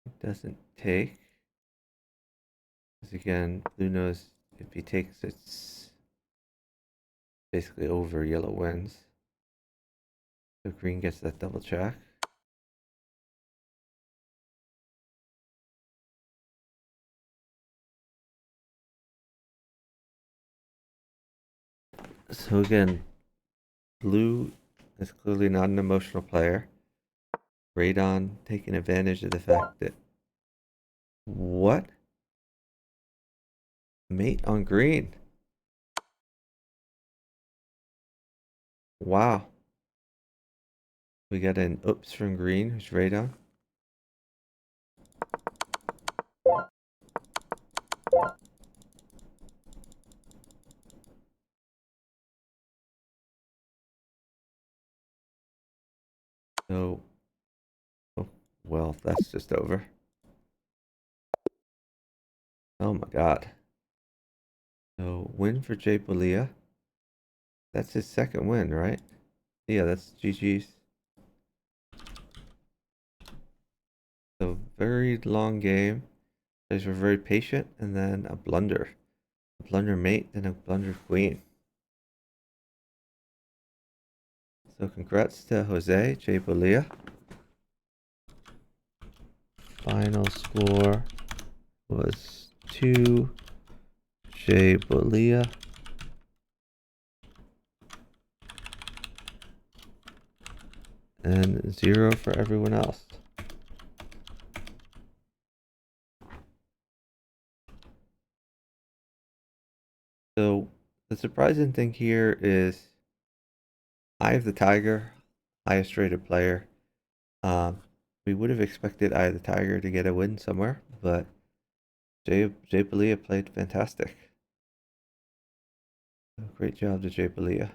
It doesn't take. Because again, blue knows if he takes it's basically over, yellow wins. So green gets that double check. So again, blue is clearly not an emotional player. Radon taking advantage of the fact that what? Mate on green. Wow. We got an oops from green, who's Radon. So, oh, well, that's just over. Oh my God. So, win for Jay Balia. That's his second win, right? Yeah, that's GG's. So, very long game. Guys were very patient, and then a blunder. A blunder mate, and a blunder queen. So, congrats to Jose, Jay Balia. Final score was 2 Jay Balia and 0 for everyone else. So the surprising thing here is Eye of the Tiger, highest rated player. Um, we would have expected Eye of the Tiger to get a win somewhere, but Jay Balia played fantastic. Great job to Jay Balia.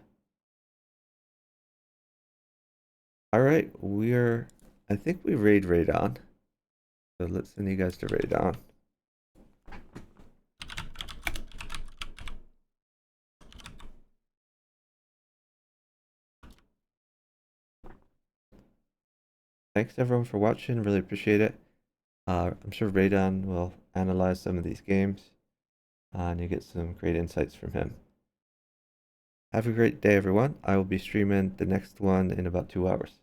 All right, I think we raid on. So let's send you guys to raid on. Thanks everyone for watching. Really appreciate it. I'm sure Radon will analyze some of these games, and you get some great insights from him. Have a great day, everyone. I will be streaming the next one in about 2 hours.